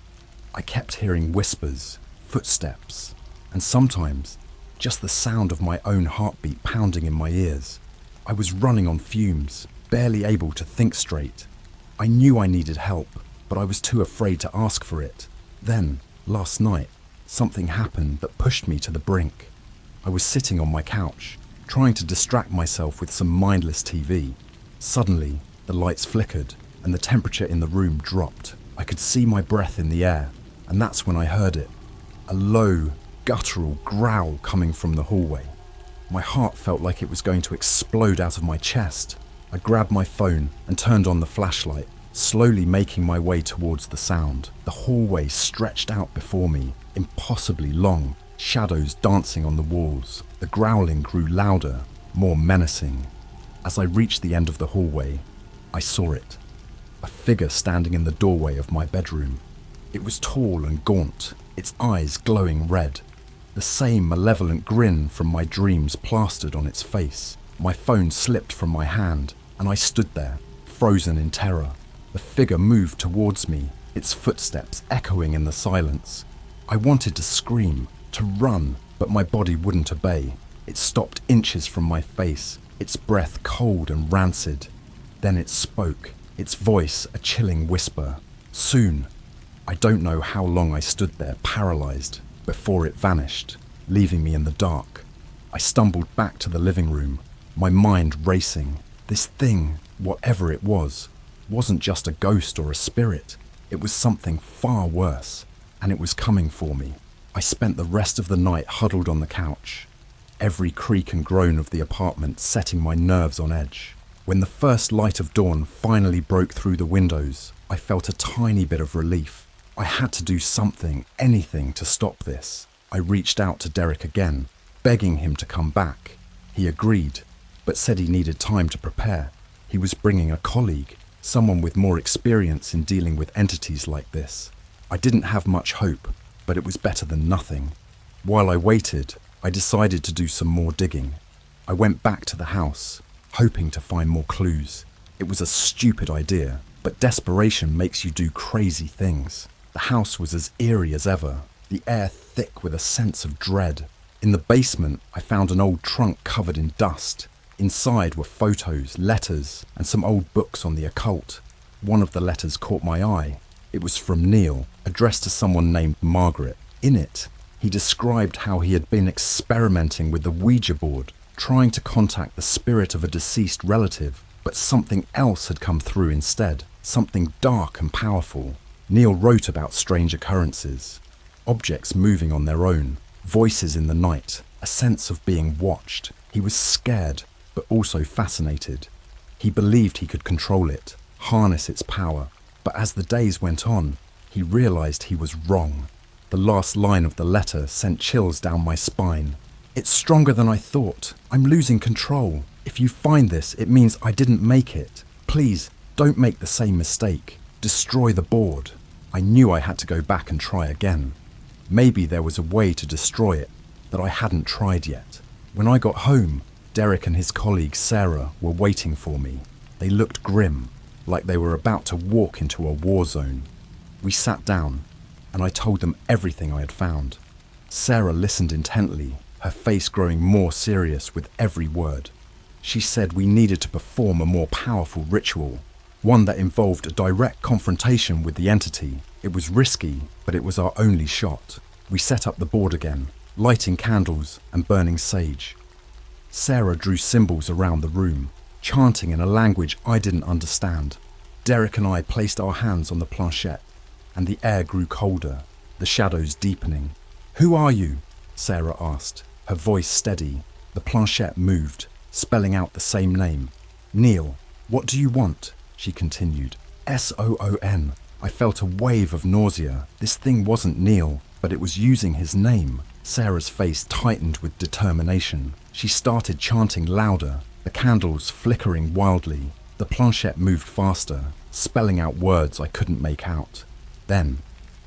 I kept hearing whispers, footsteps, and sometimes just the sound of my own heartbeat pounding in my ears. I was running on fumes, barely able to think straight. I knew I needed help, but I was too afraid to ask for it. Then, last night, something happened that pushed me to the brink. I was sitting on my couch, trying to distract myself with some mindless TV. Suddenly, the lights flickered and the temperature in the room dropped. I could see my breath in the air, and that's when I heard it. A low, guttural growl coming from the hallway. My heart felt like it was going to explode out of my chest. I grabbed my phone and turned on the flashlight, slowly making my way towards the sound. The hallway stretched out before me, impossibly long. shadows dancing on the walls. The growling grew louder, more menacing. As I reached the end of the hallway, I saw it. A figure standing in the doorway of my bedroom. It was tall and gaunt, its eyes glowing red. The same malevolent grin from my dreams plastered on its face. My phone slipped from my hand, and I stood there, frozen in terror. The figure moved towards me, its footsteps echoing in the silence. I wanted to scream, to run, but my body wouldn't obey. It stopped inches from my face, its breath cold and rancid. Then it spoke, its voice a chilling whisper. Soon. I don't know how long I stood there, paralyzed, before it vanished, leaving me in the dark. I stumbled back to the living room, my mind racing. This thing, whatever it was, wasn't just a ghost or a spirit. It was something far worse, and it was coming for me. I spent the rest of the night huddled on the couch, every creak and groan of the apartment setting my nerves on edge. When the first light of dawn finally broke through the windows, I felt a tiny bit of relief. I had to do something, anything to stop this. I reached out to Derek again, begging him to come back. He agreed, but said he needed time to prepare. He was bringing a colleague, someone with more experience in dealing with entities like this. I didn't have much hope, but it was better than nothing. While I waited, I decided to do some more digging. I went back to the house, hoping to find more clues. It was a stupid idea, but desperation makes you do crazy things. The house was as eerie as ever, the air thick with a sense of dread. In the basement, I found an old trunk covered in dust. Inside were photos, letters, and some old books on the occult. One of the letters caught my eye. It was from Neil, addressed to someone named Margaret. In it, he described how he had been experimenting with the Ouija board, trying to contact the spirit of a deceased relative, but something else had come through instead, something dark and powerful. Neil wrote about strange occurrences, objects moving on their own, voices in the night, a sense of being watched. He was scared, but also fascinated. He believed he could control it, harness its power. But as the days went on, he realized he was wrong. The last line of the letter sent chills down my spine. It's stronger than I thought. I'm losing control. If you find this, it means I didn't make it. Please, don't make the same mistake. Destroy the board. I knew I had to go back and try again. Maybe there was a way to destroy it that I hadn't tried yet. When I got home, Derek and his colleague Sarah were waiting for me. They looked grim, like they were about to walk into a war zone. We sat down, and I told them everything I had found. Sarah listened intently, her face growing more serious with every word. She said we needed to perform a more powerful ritual, one that involved a direct confrontation with the entity. It was risky, but it was our only shot. We set up the board again, lighting candles and burning sage. Sarah drew symbols around the room, chanting in a language I didn't understand. Derek and I placed our hands on the planchette, and the air grew colder, the shadows deepening. "Who are you?" Sarah asked, her voice steady. The planchette moved, spelling out the same name. "Neil, what do you want?" she continued. S-O-O-N. I felt a wave of nausea. This thing wasn't Neil, but it was using his name. Sarah's face tightened with determination. She started chanting louder, the candles flickering wildly. The planchette moved faster, spelling out words I couldn't make out. Then,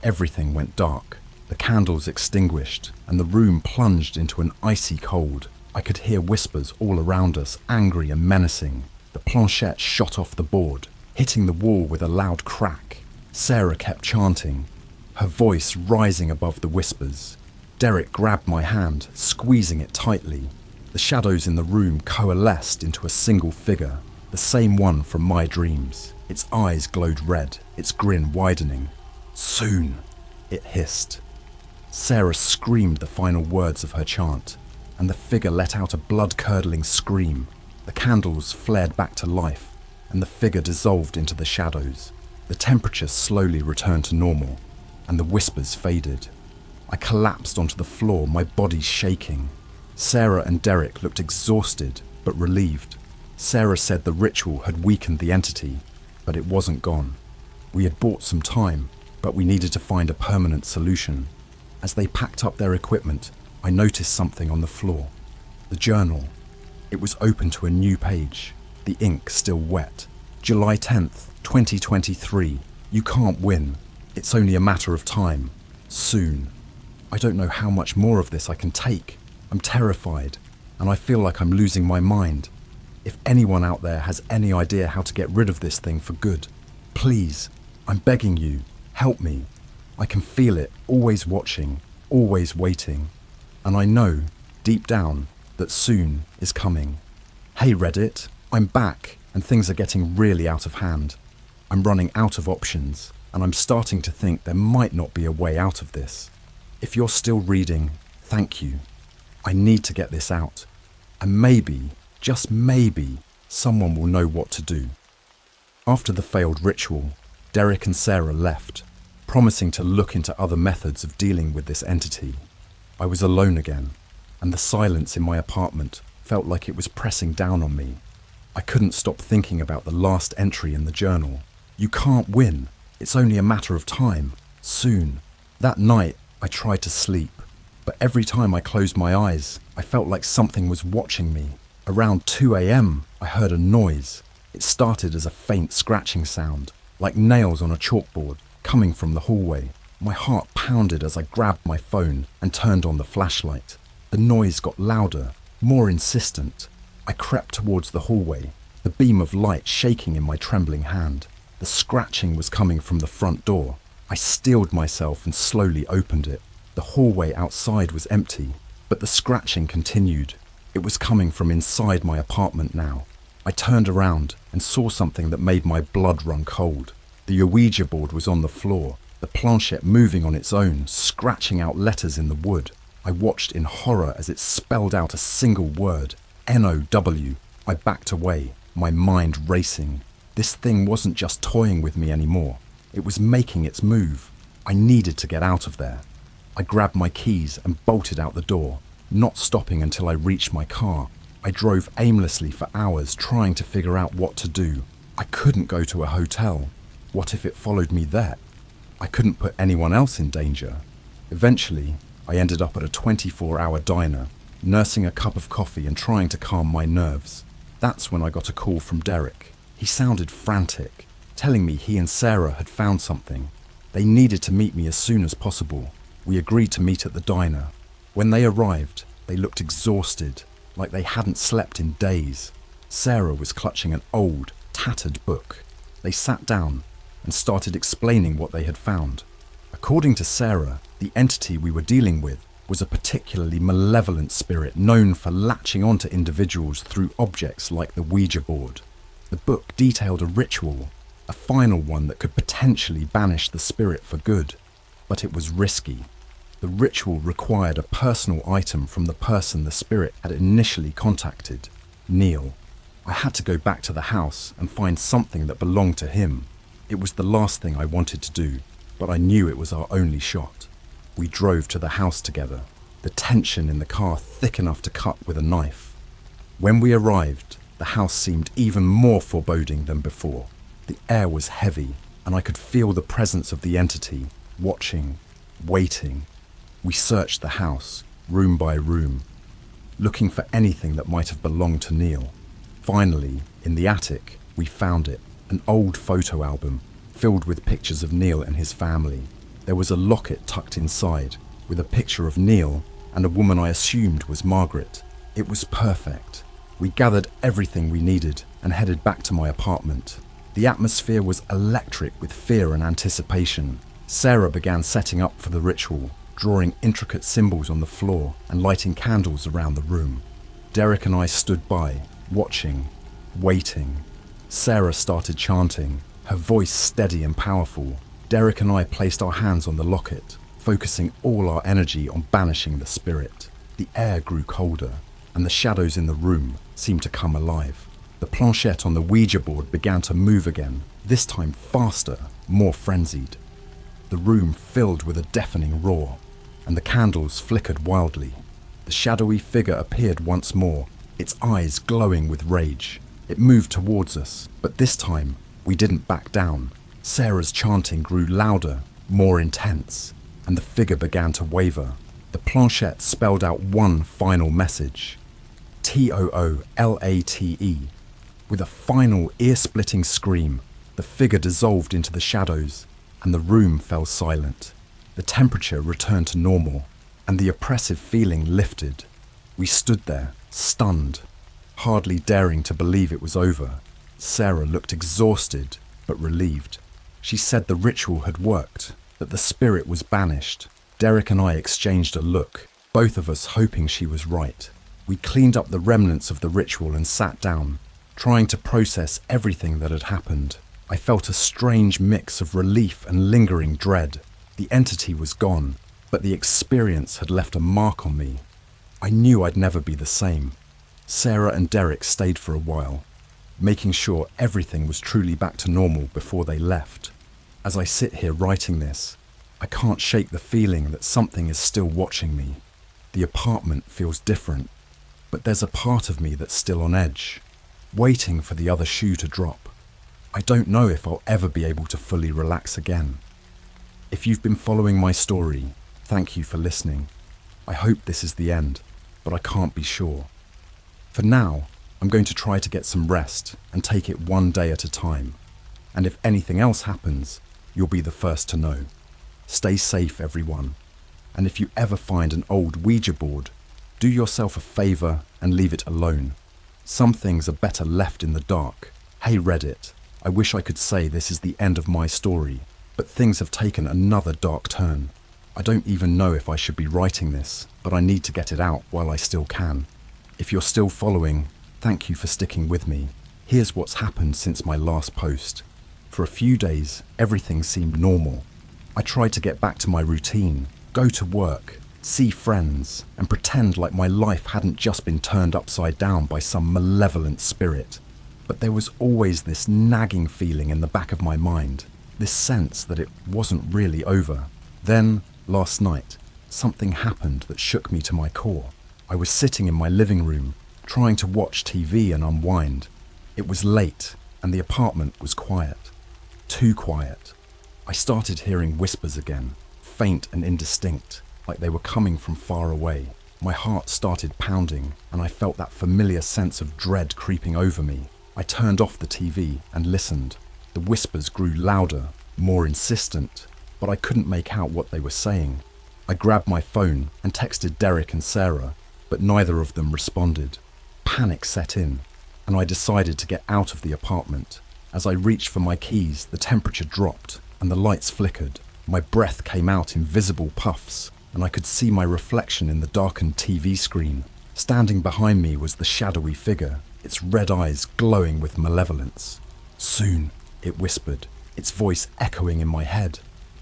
everything went dark. The candles extinguished, and the room plunged into an icy cold. I could hear whispers all around us, angry and menacing. The planchette shot off the board, hitting the wall with a loud crack. Sarah kept chanting, her voice rising above the whispers. Derek grabbed my hand, squeezing it tightly. The shadows in the room coalesced into a single figure, the same one from my dreams. Its eyes glowed red, its grin widening. "Soon," it hissed. Sarah screamed the final words of her chant, and the figure let out a blood-curdling scream. The candles flared back to life, and the figure dissolved into the shadows. The temperature slowly returned to normal, and the whispers faded. I collapsed onto the floor, my body shaking. Sarah and Derek looked exhausted, but relieved. Sarah said the ritual had weakened the entity, but it wasn't gone. We had bought some time, but we needed to find a permanent solution. As they packed up their equipment, I noticed something on the floor. The journal. It was open to a new page, the ink still wet. July 10th, 2023. You can't win. It's only a matter of time. Soon. I don't know how much more of this I can take. I'm terrified, and I feel like I'm losing my mind. If anyone out there has any idea how to get rid of this thing for good, please, I'm begging you, help me. I can feel it, always watching, always waiting. And I know, deep down, that soon is coming. Hey Reddit, I'm back, and things are getting really out of hand. I'm running out of options, and I'm starting to think there might not be a way out of this. If you're still reading, thank you. I need to get this out. And maybe, just maybe, someone will know what to do. After the failed ritual, Derek and Sarah left, promising to look into other methods of dealing with this entity. I was alone again, and the silence in my apartment felt like it was pressing down on me. I couldn't stop thinking about the last entry in the journal. You can't win. It's only a matter of time. Soon. That night, I tried to sleep, but every time I closed my eyes, I felt like something was watching me. Around 2 a.m., I heard a noise. It started as a faint scratching sound, like nails on a chalkboard, coming from the hallway. My heart pounded as I grabbed my phone and turned on the flashlight. The noise got louder, more insistent. I crept towards the hallway, the beam of light shaking in my trembling hand. The scratching was coming from the front door. I steeled myself and slowly opened it. The hallway outside was empty, but the scratching continued. It was coming from inside my apartment now. I turned around and saw something that made my blood run cold. The Ouija board was on the floor, the planchette moving on its own, scratching out letters in the wood. I watched in horror as it spelled out a single word, N-O-W. I backed away, my mind racing. This thing wasn't just toying with me anymore. It was making its move. I needed to get out of there. I grabbed my keys and bolted out the door, not stopping until I reached my car. I drove aimlessly for hours trying to figure out what to do. I couldn't go to a hotel. What if it followed me there? I couldn't put anyone else in danger. Eventually, I ended up at a 24-hour diner, nursing a cup of coffee and trying to calm my nerves. That's when I got a call from Derek. He sounded frantic, telling me he and Sarah had found something. They needed to meet me as soon as possible. We agreed to meet at the diner. When they arrived, they looked exhausted, like they hadn't slept in days. Sarah was clutching an old, tattered book. They sat down and started explaining what they had found. According to Sarah, the entity we were dealing with was a particularly malevolent spirit known for latching onto individuals through objects like the Ouija board. The book detailed a ritual, a final one that could potentially banish the spirit for good, but it was risky. The ritual required a personal item from the person the spirit had initially contacted, Neil. I had to go back to the house and find something that belonged to him. It was the last thing I wanted to do, but I knew it was our only shot. We drove to the house together, the tension in the car thick enough to cut with a knife. When we arrived, the house seemed even more foreboding than before. The air was heavy, and I could feel the presence of the entity, watching, waiting. We searched the house, room by room, looking for anything that might have belonged to Neil. Finally, in the attic, we found it, an old photo album filled with pictures of Neil and his family. There was a locket tucked inside, with a picture of Neil and a woman I assumed was Margaret. It was perfect. We gathered everything we needed and headed back to my apartment. The atmosphere was electric with fear and anticipation. Sarah began setting up for the ritual, drawing intricate symbols on the floor and lighting candles around the room. Derek and I stood by, watching, waiting. Sarah started chanting, her voice steady and powerful. Derek and I placed our hands on the locket, focusing all our energy on banishing the spirit. The air grew colder, and the shadows in the room seemed to come alive. The planchette on the Ouija board began to move again, this time faster, more frenzied. The room filled with a deafening roar, and the candles flickered wildly. The shadowy figure appeared once more, its eyes glowing with rage. It moved towards us, but this time, we didn't back down. Sarah's chanting grew louder, more intense, and the figure began to waver. The planchette spelled out one final message. TOOLATE. With a final ear-splitting scream, the figure dissolved into the shadows, and the room fell silent. The temperature returned to normal, and the oppressive feeling lifted. We stood there, stunned, hardly daring to believe it was over. Sarah looked exhausted, but relieved. She said the ritual had worked, that the spirit was banished. Derek and I exchanged a look, both of us hoping she was right. We cleaned up the remnants of the ritual and sat down, trying to process everything that had happened. I felt a strange mix of relief and lingering dread. The entity was gone, but the experience had left a mark on me. I knew I'd never be the same. Sarah and Derek stayed for a while, making sure everything was truly back to normal before they left. As I sit here writing this, I can't shake the feeling that something is still watching me. The apartment feels different, but there's a part of me that's still on edge, waiting for the other shoe to drop. I don't know if I'll ever be able to fully relax again. If you've been following my story, thank you for listening. I hope this is the end, but I can't be sure. For now, I'm going to try to get some rest and take it one day at a time. And if anything else happens, you'll be the first to know. Stay safe, everyone. And if you ever find an old Ouija board, do yourself a favor and leave it alone. Some things are better left in the dark. Hey Reddit, I wish I could say this is the end of my story, but things have taken another dark turn. I don't even know if I should be writing this, but I need to get it out while I still can. If you're still following, thank you for sticking with me. Here's what's happened since my last post. For a few days, everything seemed normal. I tried to get back to my routine, go to work, see friends, and pretend like my life hadn't just been turned upside down by some malevolent spirit. But there was always this nagging feeling in the back of my mind, this sense that it wasn't really over. Then, last night, something happened that shook me to my core. I was sitting in my living room, trying to watch TV and unwind. It was late, and the apartment was quiet. Too quiet. I started hearing whispers again, faint and indistinct, like they were coming from far away. My heart started pounding, and I felt that familiar sense of dread creeping over me. I turned off the TV and listened. The whispers grew louder, more insistent, but I couldn't make out what they were saying. I grabbed my phone and texted Derek and Sarah, but neither of them responded. Panic set in, and I decided to get out of the apartment. As I reached for my keys, the temperature dropped and the lights flickered. My breath came out in visible puffs, and I could see my reflection in the darkened TV screen. Standing behind me was the shadowy figure, its red eyes glowing with malevolence. Soon, it whispered, its voice echoing in my head.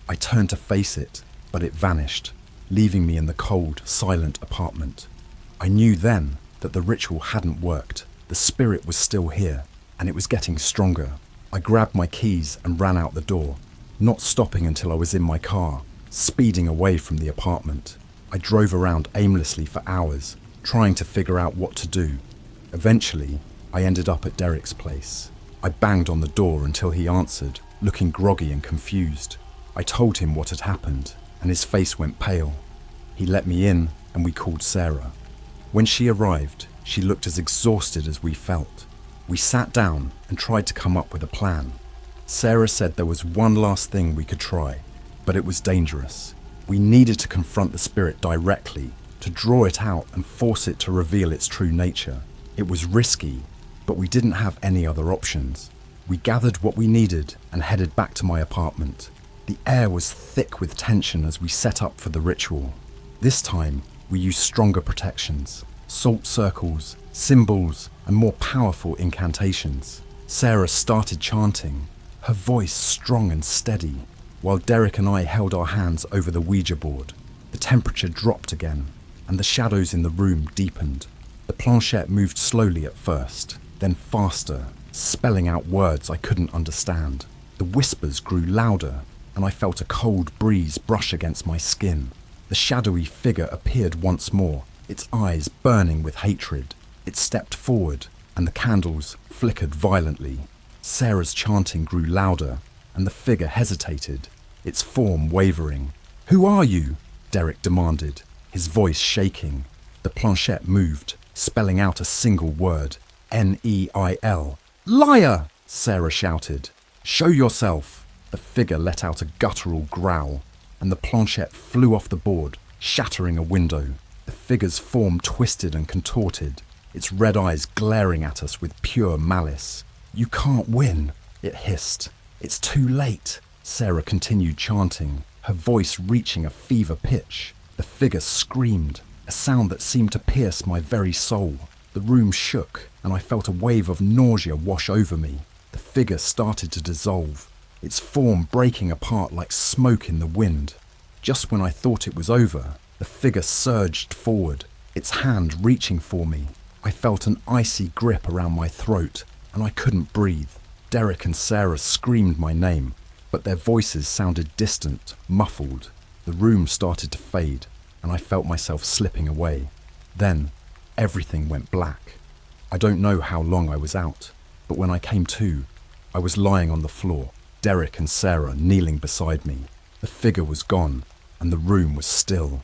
I turned to face it, but it vanished, leaving me in the cold, silent apartment. I knew then that the ritual hadn't worked. The spirit was still here, and it was getting stronger. I grabbed my keys and ran out the door, not stopping until I was in my car, speeding away from the apartment. I drove around aimlessly for hours, trying to figure out what to do. Eventually, I ended up at Derek's place. I banged on the door until he answered, looking groggy and confused. I told him what had happened, and his face went pale. He let me in, and we called Sarah. When she arrived, she looked as exhausted as we felt. We sat down and tried to come up with a plan. Sarah said there was one last thing we could try, but it was dangerous. We needed to confront the spirit directly, to draw it out and force it to reveal its true nature. It was risky, but we didn't have any other options. We gathered what we needed and headed back to my apartment. The air was thick with tension as we set up for the ritual. This time, we used stronger protections, salt circles, symbols, and more powerful incantations. Sarah started chanting, her voice strong and steady, while Derek and I held our hands over the Ouija board. The temperature dropped again, and the shadows in the room deepened. The planchette moved slowly at first, then faster, spelling out words I couldn't understand. The whispers grew louder, and I felt a cold breeze brush against my skin. The shadowy figure appeared once more, its eyes burning with hatred. It stepped forward, and the candles flickered violently. Sarah's chanting grew louder, and the figure hesitated, its form wavering. "Who are you?" Derek demanded, his voice shaking. The planchette moved, spelling out a single word, N-E-I-L. "Liar!" Sarah shouted. "Show yourself!" The figure let out a guttural growl, and the planchette flew off the board, shattering a window. The figure's form twisted and contorted, its red eyes glaring at us with pure malice. "You can't win," it hissed. "It's too late," Sarah continued chanting, her voice reaching a fever pitch. The figure screamed, a sound that seemed to pierce my very soul. The room shook, and I felt a wave of nausea wash over me. The figure started to dissolve, its form breaking apart like smoke in the wind. Just when I thought it was over, the figure surged forward, its hand reaching for me. I felt an icy grip around my throat, and I couldn't breathe. Derek and Sarah screamed my name, but their voices sounded distant, muffled. The room started to fade, and I felt myself slipping away. Then, everything went black. I don't know how long I was out, but when I came to, I was lying on the floor, Derek and Sarah kneeling beside me. The figure was gone, and the room was still.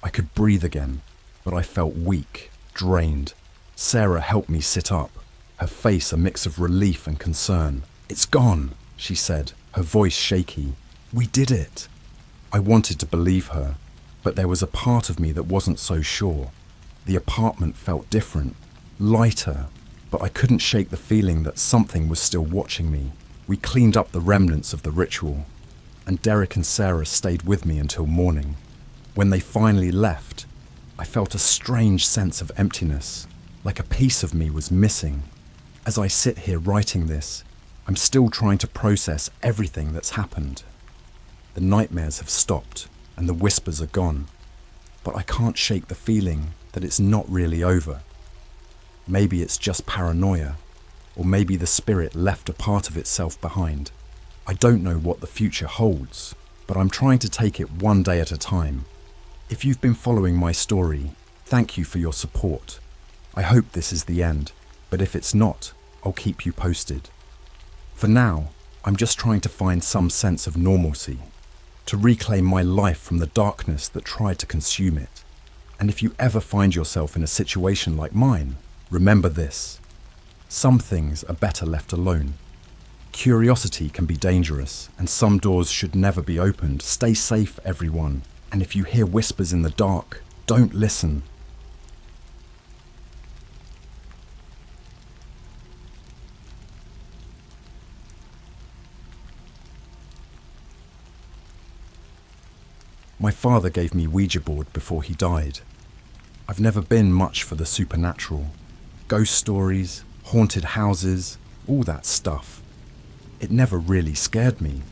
I could breathe again, but I felt weak, drained. Sarah helped me sit up, her face a mix of relief and concern. "It's gone," she said, her voice shaky. "We did it." I wanted to believe her, but there was a part of me that wasn't so sure. The apartment felt different, lighter, but I couldn't shake the feeling that something was still watching me. We cleaned up the remnants of the ritual, and Derek and Sarah stayed with me until morning. When they finally left, I felt a strange sense of emptiness, like a piece of me was missing. As I sit here writing this, I'm still trying to process everything that's happened. The nightmares have stopped, and the whispers are gone, but I can't shake the feeling that it's not really over. Maybe it's just paranoia, or maybe the spirit left a part of itself behind. I don't know what the future holds, but I'm trying to take it one day at a time. If you've been following my story, thank you for your support. I hope this is the end, but if it's not, I'll keep you posted. For now, I'm just trying to find some sense of normalcy, to reclaim my life from the darkness that tried to consume it. And if you ever find yourself in a situation like mine, remember this: some things are better left alone. Curiosity can be dangerous, and some doors should never be opened. Stay safe, everyone. And if you hear whispers in the dark, don't listen. My father gave me Ouija board before he died. I've never been much for the supernatural. Ghost stories, haunted houses, all that stuff. It never really scared me.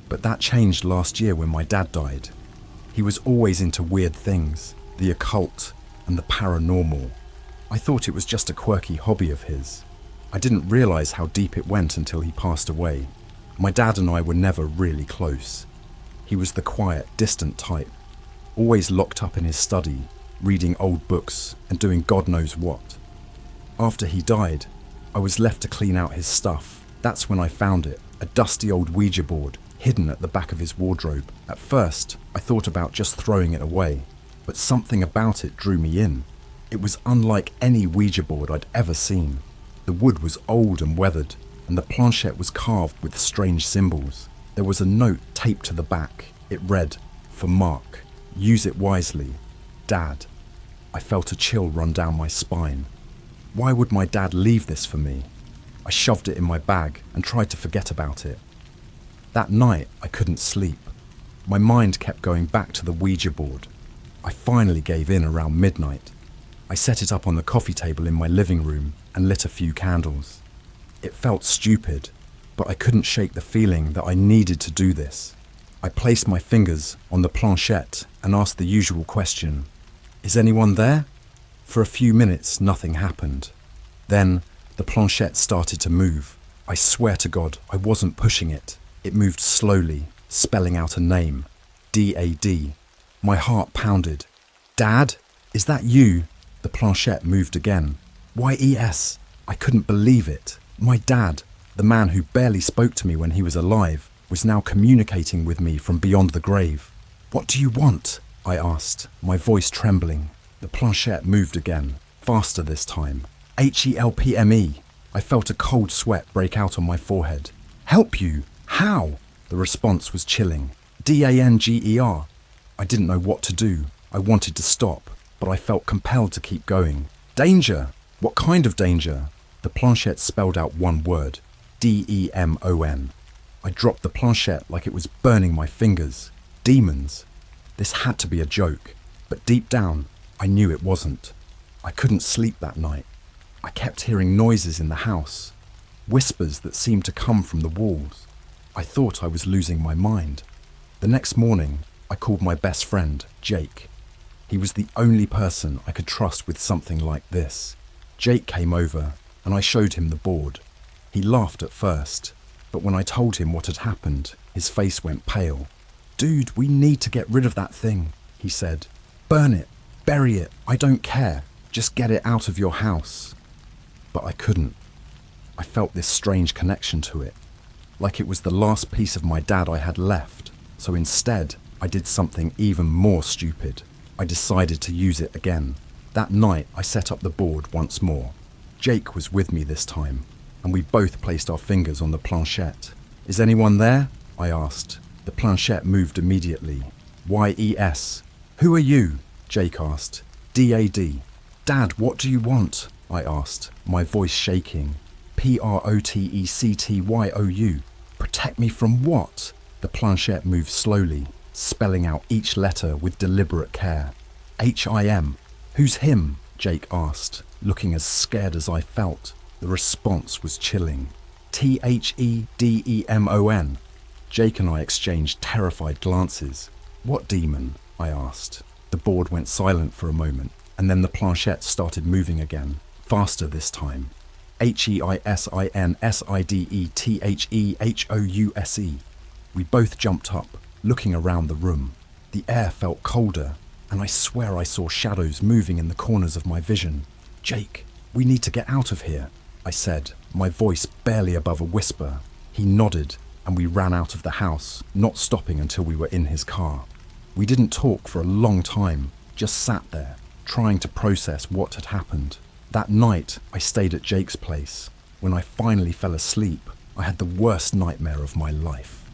But that changed last year when my dad died. He was always into weird things, the occult and the paranormal. I thought it was just a quirky hobby of his. I didn't realise how deep it went until he passed away. My dad and I were never really close. He was the quiet, distant type, always locked up in his study, reading old books and doing God knows what. After he died, I was left to clean out his stuff. That's when I found it, a dusty old Ouija board hidden at the back of his wardrobe. At first, I thought about just throwing it away, but something about it drew me in. It was unlike any Ouija board I'd ever seen. The wood was old and weathered, and the planchette was carved with strange symbols. There was a note taped to the back. It read, "For Mark, use it wisely. Dad." I felt a chill run down my spine. Why would my dad leave this for me? I shoved it in my bag and tried to forget about it. That night, I couldn't sleep. My mind kept going back to the Ouija board. I finally gave in around midnight. I set it up on the coffee table in my living room and lit a few candles. It felt stupid, but I couldn't shake the feeling that I needed to do this. I placed my fingers on the planchette and asked the usual question, "Is anyone there?" For a few minutes, nothing happened. Then, the planchette started to move. I swear to God, I wasn't pushing it. It moved slowly, spelling out a name, D-A-D. My heart pounded. "Dad? Is that you?" The planchette moved again. Y-E-S. I couldn't believe it. My dad, the man who barely spoke to me when he was alive, was now communicating with me from beyond the grave. "What do you want?" I asked, my voice trembling. The planchette moved again, faster this time. HELPME. I felt a cold sweat break out on my forehead. Help you? How? The response was chilling. DANGER. I didn't know what to do. I wanted to stop, but I felt compelled to keep going. Danger! What kind of danger? The planchette spelled out one word. DEMON. I dropped the planchette like it was burning my fingers. Demons. This had to be a joke, but deep down, I knew it wasn't. I couldn't sleep that night. I kept hearing noises in the house, whispers that seemed to come from the walls. I thought I was losing my mind. The next morning, I called my best friend, Jake. He was the only person I could trust with something like this. Jake came over, and I showed him the board. He laughed at first, but when I told him what had happened, his face went pale. "Dude, we need to get rid of that thing," he said. "Burn it, bury it, I don't care. Just get it out of your house." But I couldn't. I felt this strange connection to it, like it was the last piece of my dad I had left. So instead, I did something even more stupid. I decided to use it again. That night, I set up the board once more. Jake was with me this time, and we both placed our fingers on the planchette. "Is anyone there?" I asked. The planchette moved immediately. "YES. Who are you?" Jake asked. "DAD. Dad, what do you want?" I asked, my voice shaking. "PROTECTYOU. Protect me from what?" The planchette moved slowly, spelling out each letter with deliberate care. "HIM. Who's him?" Jake asked, looking as scared as I felt. The response was chilling. THEDEMON. Jake and I exchanged terrified glances. "What demon?" I asked. The board went silent for a moment, and then the planchette started moving again, faster this time. HEISINSIDETHEHOUSE. We both jumped up, looking around the room. The air felt colder, and I swear I saw shadows moving in the corners of my vision. "Jake, we need to get out of here," I said, my voice barely above a whisper. He nodded, and we ran out of the house, not stopping until we were in his car. We didn't talk for a long time, just sat there, trying to process what had happened. That night, I stayed at Jake's place. When I finally fell asleep, I had the worst nightmare of my life.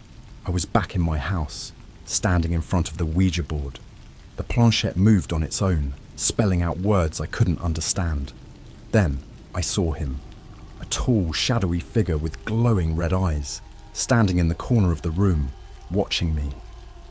I was back in my house, standing in front of the Ouija board. The planchette moved on its own, spelling out words I couldn't understand. Then, I saw him. A tall, shadowy figure with glowing red eyes, standing in the corner of the room, watching me.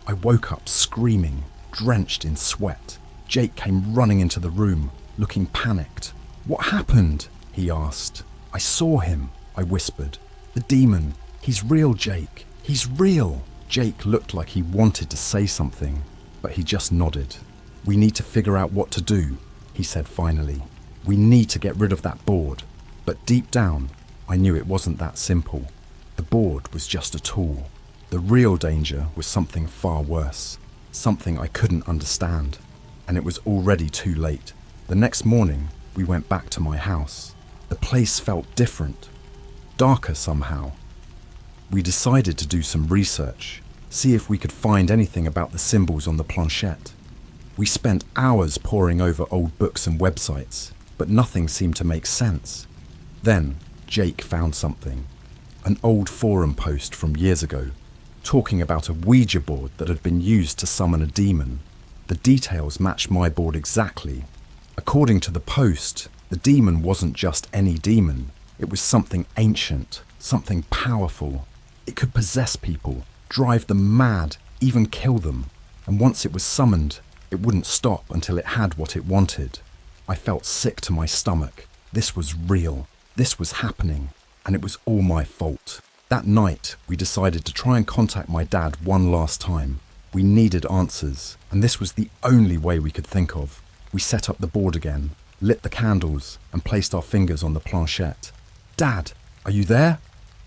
I woke up screaming, drenched in sweat. Jake came running into the room, looking panicked. "What happened?" he asked. "I saw him," I whispered. "The demon. He's real, Jake. He's real." Jake looked like he wanted to say something, but he just nodded. "We need to figure out what to do," he said finally. "We need to get rid of that board." But deep down, I knew it wasn't that simple. The board was just a tool. The real danger was something far worse, something I couldn't understand. And it was already too late. The next morning, we went back to my house. The place felt different, darker somehow. We decided to do some research, see if we could find anything about the symbols on the planchette. We spent hours poring over old books and websites, but nothing seemed to make sense. Then, Jake found something. An old forum post from years ago, talking about a Ouija board that had been used to summon a demon. The details matched my board exactly. According to the post, the demon wasn't just any demon. It was something ancient, something powerful. It could possess people, drive them mad, even kill them. And once it was summoned, it wouldn't stop until it had what it wanted. I felt sick to my stomach. This was real. This was happening. And it was all my fault. That night, we decided to try and contact my dad one last time. We needed answers, and this was the only way we could think of. We set up the board again, lit the candles, and placed our fingers on the planchette. "Dad, are you there?"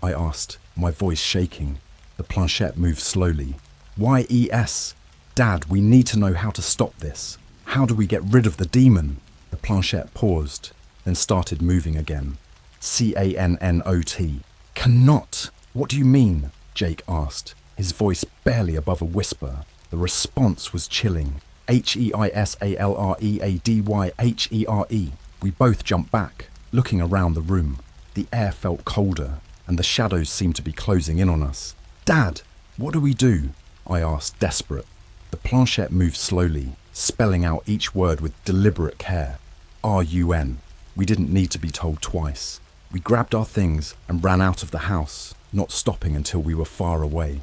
I asked, my voice shaking. The planchette moved slowly. "YES. Dad, we need to know how to stop this. How do we get rid of the demon?" The planchette paused, then started moving again. CANNOT. "Cannot? What do you mean?" Jake asked, his voice barely above a whisper. The response was chilling. H-E-I-S-A-L-R-E-A-D-Y-H-E-R-E. We both jumped back, looking around the room. The air felt colder, and the shadows seemed to be closing in on us. "Dad, what do we do?" I asked, desperate. The planchette moved slowly, spelling out each word with deliberate care. R-U-N. We didn't need to be told twice. We grabbed our things and ran out of the house, not stopping until we were far away.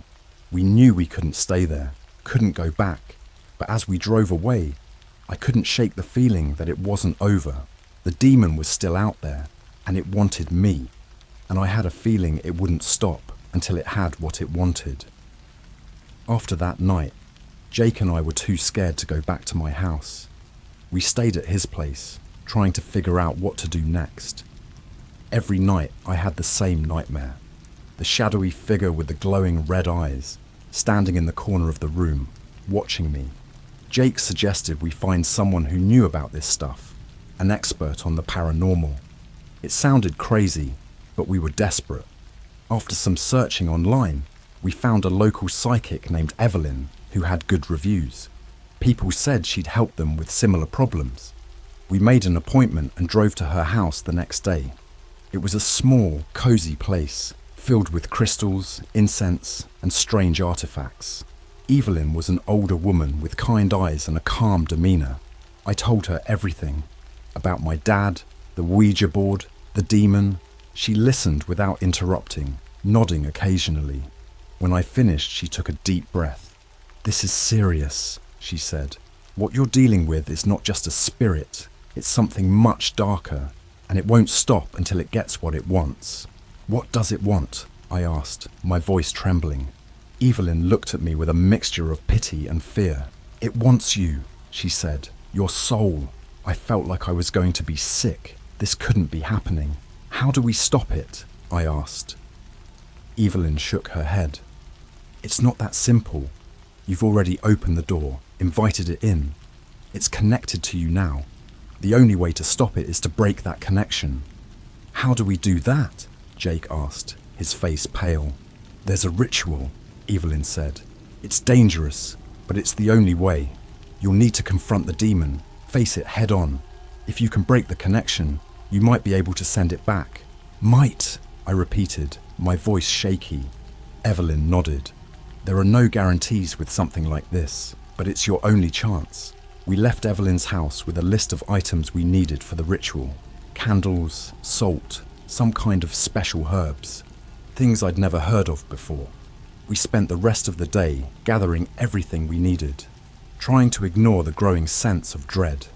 We knew we couldn't stay there, couldn't go back, but as we drove away, I couldn't shake the feeling that it wasn't over. The demon was still out there, and it wanted me, and I had a feeling it wouldn't stop until it had what it wanted. After that night, Jake and I were too scared to go back to my house. We stayed at his place, trying to figure out what to do next. Every night I had the same nightmare. The shadowy figure with the glowing red eyes, standing in the corner of the room, watching me. Jake suggested we find someone who knew about this stuff, an expert on the paranormal. It sounded crazy, but we were desperate. After some searching online, we found a local psychic named Evelyn who had good reviews. People said she'd help them with similar problems. We made an appointment and drove to her house the next day. It was a small, cozy place, filled with crystals, incense, and strange artifacts. Evelyn was an older woman with kind eyes and a calm demeanor. I told her everything, about my dad, the Ouija board, the demon. She listened without interrupting, nodding occasionally. When I finished, she took a deep breath. "This is serious," she said. "What you're dealing with is not just a spirit, it's something much darker, and it won't stop until it gets what it wants." "What does it want?" I asked, my voice trembling. Evelyn looked at me with a mixture of pity and fear. "It wants you," she said. "Your soul." I felt like I was going to be sick. This couldn't be happening. "How do we stop it?" I asked. Evelyn shook her head. "It's not that simple. You've already opened the door, invited it in. It's connected to you now. The only way to stop it is to break that connection." "How do we do that?" Jake asked, his face pale. "There's a ritual," Evelyn said. "It's dangerous, but it's the only way. You'll need to confront the demon, face it head on. If you can break the connection, you might be able to send it back." "Might," I repeated, my voice shaky. Evelyn nodded. "There are no guarantees with something like this, but it's your only chance." We left Evelyn's house with a list of items we needed for the ritual. Candles, salt, some kind of special herbs. Things I'd never heard of before. We spent the rest of the day gathering everything we needed, trying to ignore the growing sense of dread.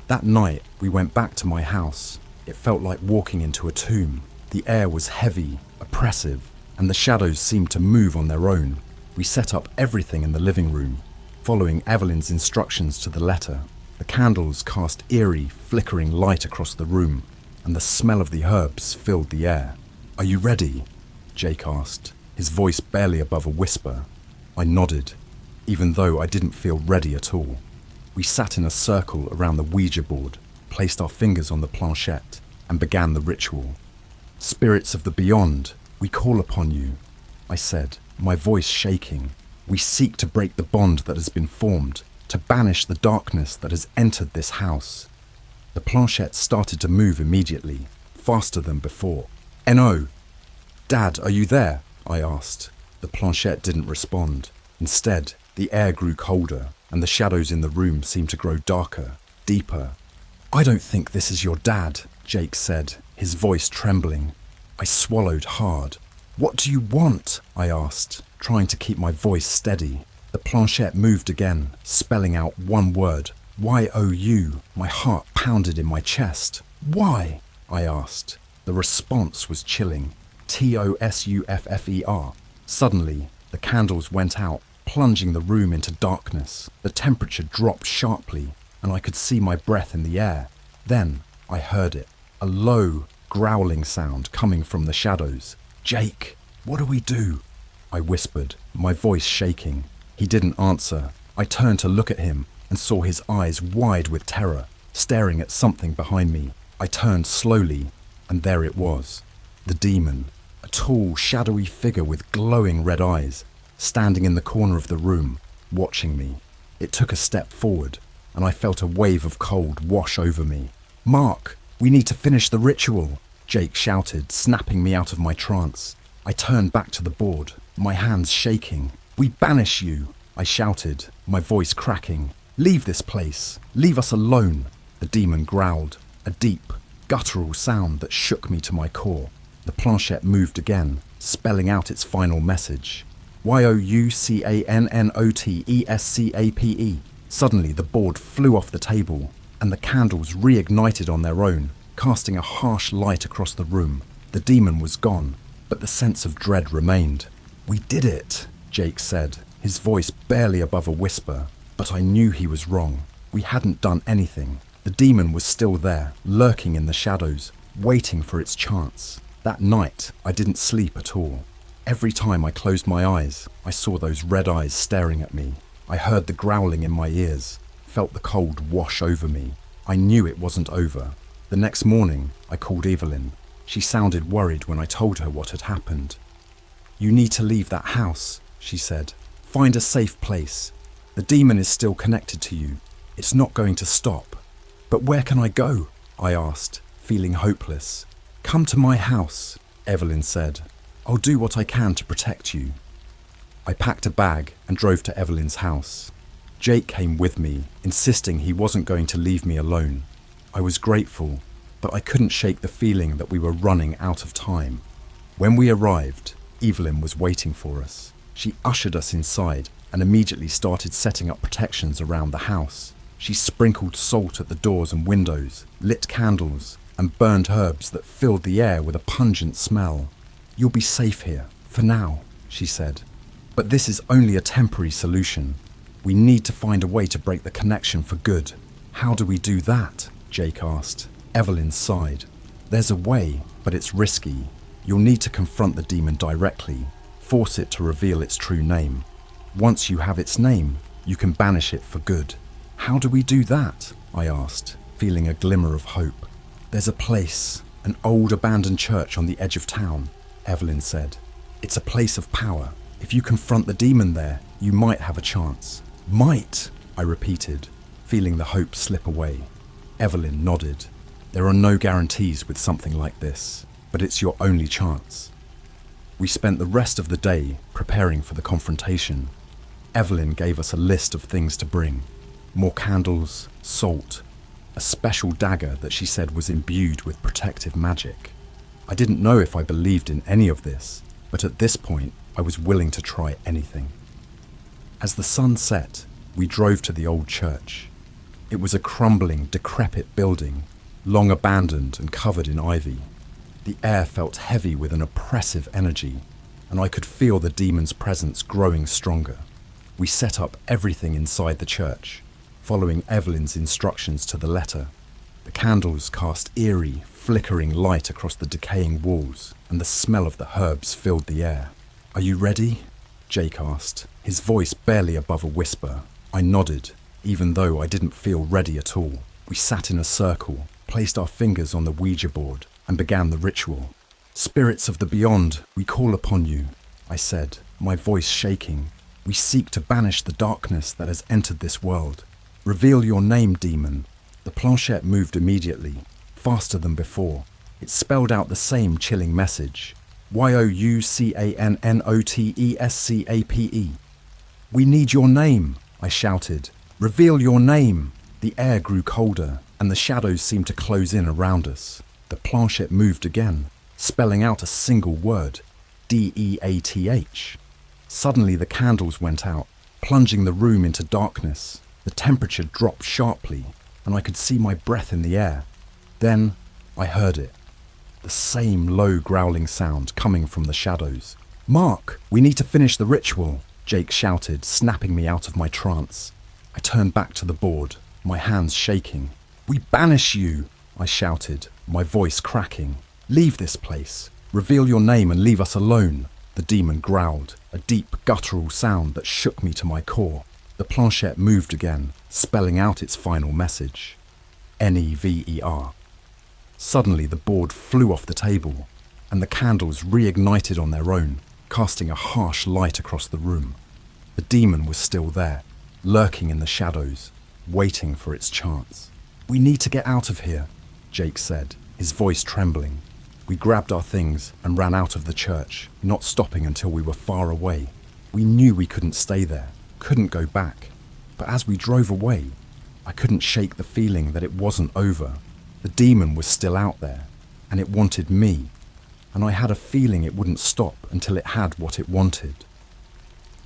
That night, we went back to my house. It felt like walking into a tomb. The air was heavy, oppressive, and the shadows seemed to move on their own. We set up everything in the living room, following Evelyn's instructions to the letter. The candles cast eerie, flickering light across the room, and the smell of the herbs filled the air. "Are you ready?" Jake asked, his voice barely above a whisper. I nodded, even though I didn't feel ready at all. We sat in a circle around the Ouija board, placed our fingers on the planchette, and began the ritual. "Spirits of the beyond, we call upon you," I said, my voice shaking. "We seek to break the bond that has been formed, to banish the darkness that has entered this house." The planchette started to move immediately, faster than before. "No! Dad, are you there?" I asked. The planchette didn't respond. Instead, the air grew colder, and the shadows in the room seemed to grow darker, deeper. "I don't think this is your dad," Jake said, his voice trembling. I swallowed hard. "What do you want?" I asked, trying to keep my voice steady. The planchette moved again, spelling out one word, Y-O-U. My heart pounded in my chest. "Why?" I asked. The response was chilling. T-O-S-U-F-F-E-R. Suddenly, the candles went out, plunging the room into darkness. The temperature dropped sharply, and I could see my breath in the air. Then I heard it, a low, growling sound coming from the shadows. "Jake, what do we do?" I whispered, my voice shaking. He didn't answer. I turned to look at him and saw his eyes wide with terror, staring at something behind me. I turned slowly, and there it was. The demon, a tall, shadowy figure with glowing red eyes, standing in the corner of the room, watching me. It took a step forward, and I felt a wave of cold wash over me. "Mark, we need to finish the ritual," Jake shouted, snapping me out of my trance. I turned back to the board, my hands shaking. "We banish you," I shouted, my voice cracking. "Leave this place. Leave us alone." The demon growled, a deep, guttural sound that shook me to my core. The planchette moved again, spelling out its final message. "Youcannotescape." Suddenly the board flew off the table, and the candles reignited on their own, casting a harsh light across the room. The demon was gone, but the sense of dread remained. "We did it," Jake said, his voice barely above a whisper, but I knew he was wrong. We hadn't done anything. The demon was still there, lurking in the shadows, waiting for its chance. That night, I didn't sleep at all. Every time I closed my eyes, I saw those red eyes staring at me. I heard the growling in my ears, felt the cold wash over me. I knew it wasn't over. The next morning, I called Evelyn. She sounded worried when I told her what had happened. "You need to leave that house," she said. "Find a safe place. The demon is still connected to you. It's not going to stop." "But where can I go?" I asked, feeling hopeless. "Come to my house," Evelyn said. "I'll do what I can to protect you." I packed a bag and drove to Evelyn's house. Jake came with me, insisting he wasn't going to leave me alone. I was grateful, but I couldn't shake the feeling that we were running out of time. When we arrived, Evelyn was waiting for us. She ushered us inside and immediately started setting up protections around the house. She sprinkled salt at the doors and windows, lit candles, and burned herbs that filled the air with a pungent smell. "You'll be safe here, for now," she said. "But this is only a temporary solution. We need to find a way to break the connection for good." "How do we do that?" Jake asked. Evelyn sighed. "There's a way, but it's risky. You'll need to confront the demon directly, force it to reveal its true name. Once you have its name, you can banish it for good." "How do we do that?" I asked, feeling a glimmer of hope. "There's a place, an old abandoned church on the edge of town," Evelyn said. "It's a place of power. If you confront the demon there, you might have a chance." "Might," I repeated, feeling the hope slip away. Evelyn nodded. "There are no guarantees with something like this, but it's your only chance." We spent the rest of the day preparing for the confrontation. Evelyn gave us a list of things to bring. More candles, salt, a special dagger that she said was imbued with protective magic. I didn't know if I believed in any of this, but at this point, I was willing to try anything. As the sun set, we drove to the old church. It was a crumbling, decrepit building, long abandoned and covered in ivy. The air felt heavy with an oppressive energy, and I could feel the demon's presence growing stronger. We set up everything inside the church, following Evelyn's instructions to the letter. The candles cast eerie, flickering light across the decaying walls, and the smell of the herbs filled the air. "Are you ready?" Jake asked, his voice barely above a whisper. I nodded, even though I didn't feel ready at all. We sat in a circle, placed our fingers on the Ouija board, and began the ritual. "Spirits of the beyond, we call upon you," I said, my voice shaking. "We seek to banish the darkness that has entered this world. Reveal your name, demon." The planchette moved immediately, faster than before. It spelled out the same chilling message. "Youcannotescape." "We need your name," I shouted. "Reveal your name." The air grew colder, and the shadows seemed to close in around us. The planchette moved again, spelling out a single word, DEATH. Suddenly the candles went out, plunging the room into darkness. The temperature dropped sharply, and I could see my breath in the air. Then I heard it. The same low growling sound coming from the shadows. "Mark, we need to finish the ritual," Jake shouted, snapping me out of my trance. I turned back to the board, my hands shaking. "We banish you," I shouted, my voice cracking. "Leave this place. Reveal your name and leave us alone." The demon growled, a deep guttural sound that shook me to my core. The planchette moved again, spelling out its final message. NEVER. Suddenly the board flew off the table, and the candles reignited on their own, casting a harsh light across the room. The demon was still there, lurking in the shadows, waiting for its chance. "We need to get out of here," Jake said, his voice trembling. We grabbed our things and ran out of the church, not stopping until we were far away. We knew we couldn't stay there, couldn't go back. But as we drove away, I couldn't shake the feeling that it wasn't over. The demon was still out there, and it wanted me, and I had a feeling it wouldn't stop until it had what it wanted.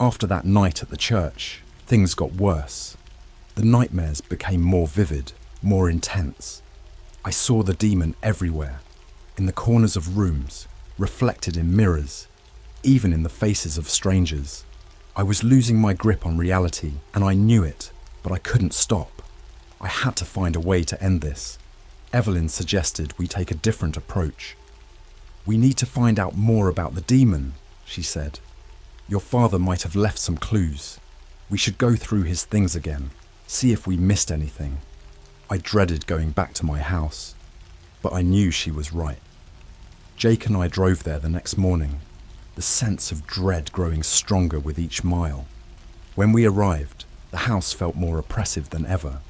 After that night at the church, things got worse. The nightmares became more vivid, more intense. I saw the demon everywhere, in the corners of rooms, reflected in mirrors, even in the faces of strangers. I was losing my grip on reality, and I knew it, but I couldn't stop. I had to find a way to end this. Evelyn suggested we take a different approach. "We need to find out more about the demon," she said. "Your father might have left some clues. We should go through his things again, see if we missed anything." I dreaded going back to my house, but I knew she was right. Jake and I drove there the next morning, the sense of dread growing stronger with each mile. When we arrived, the house felt more oppressive than ever.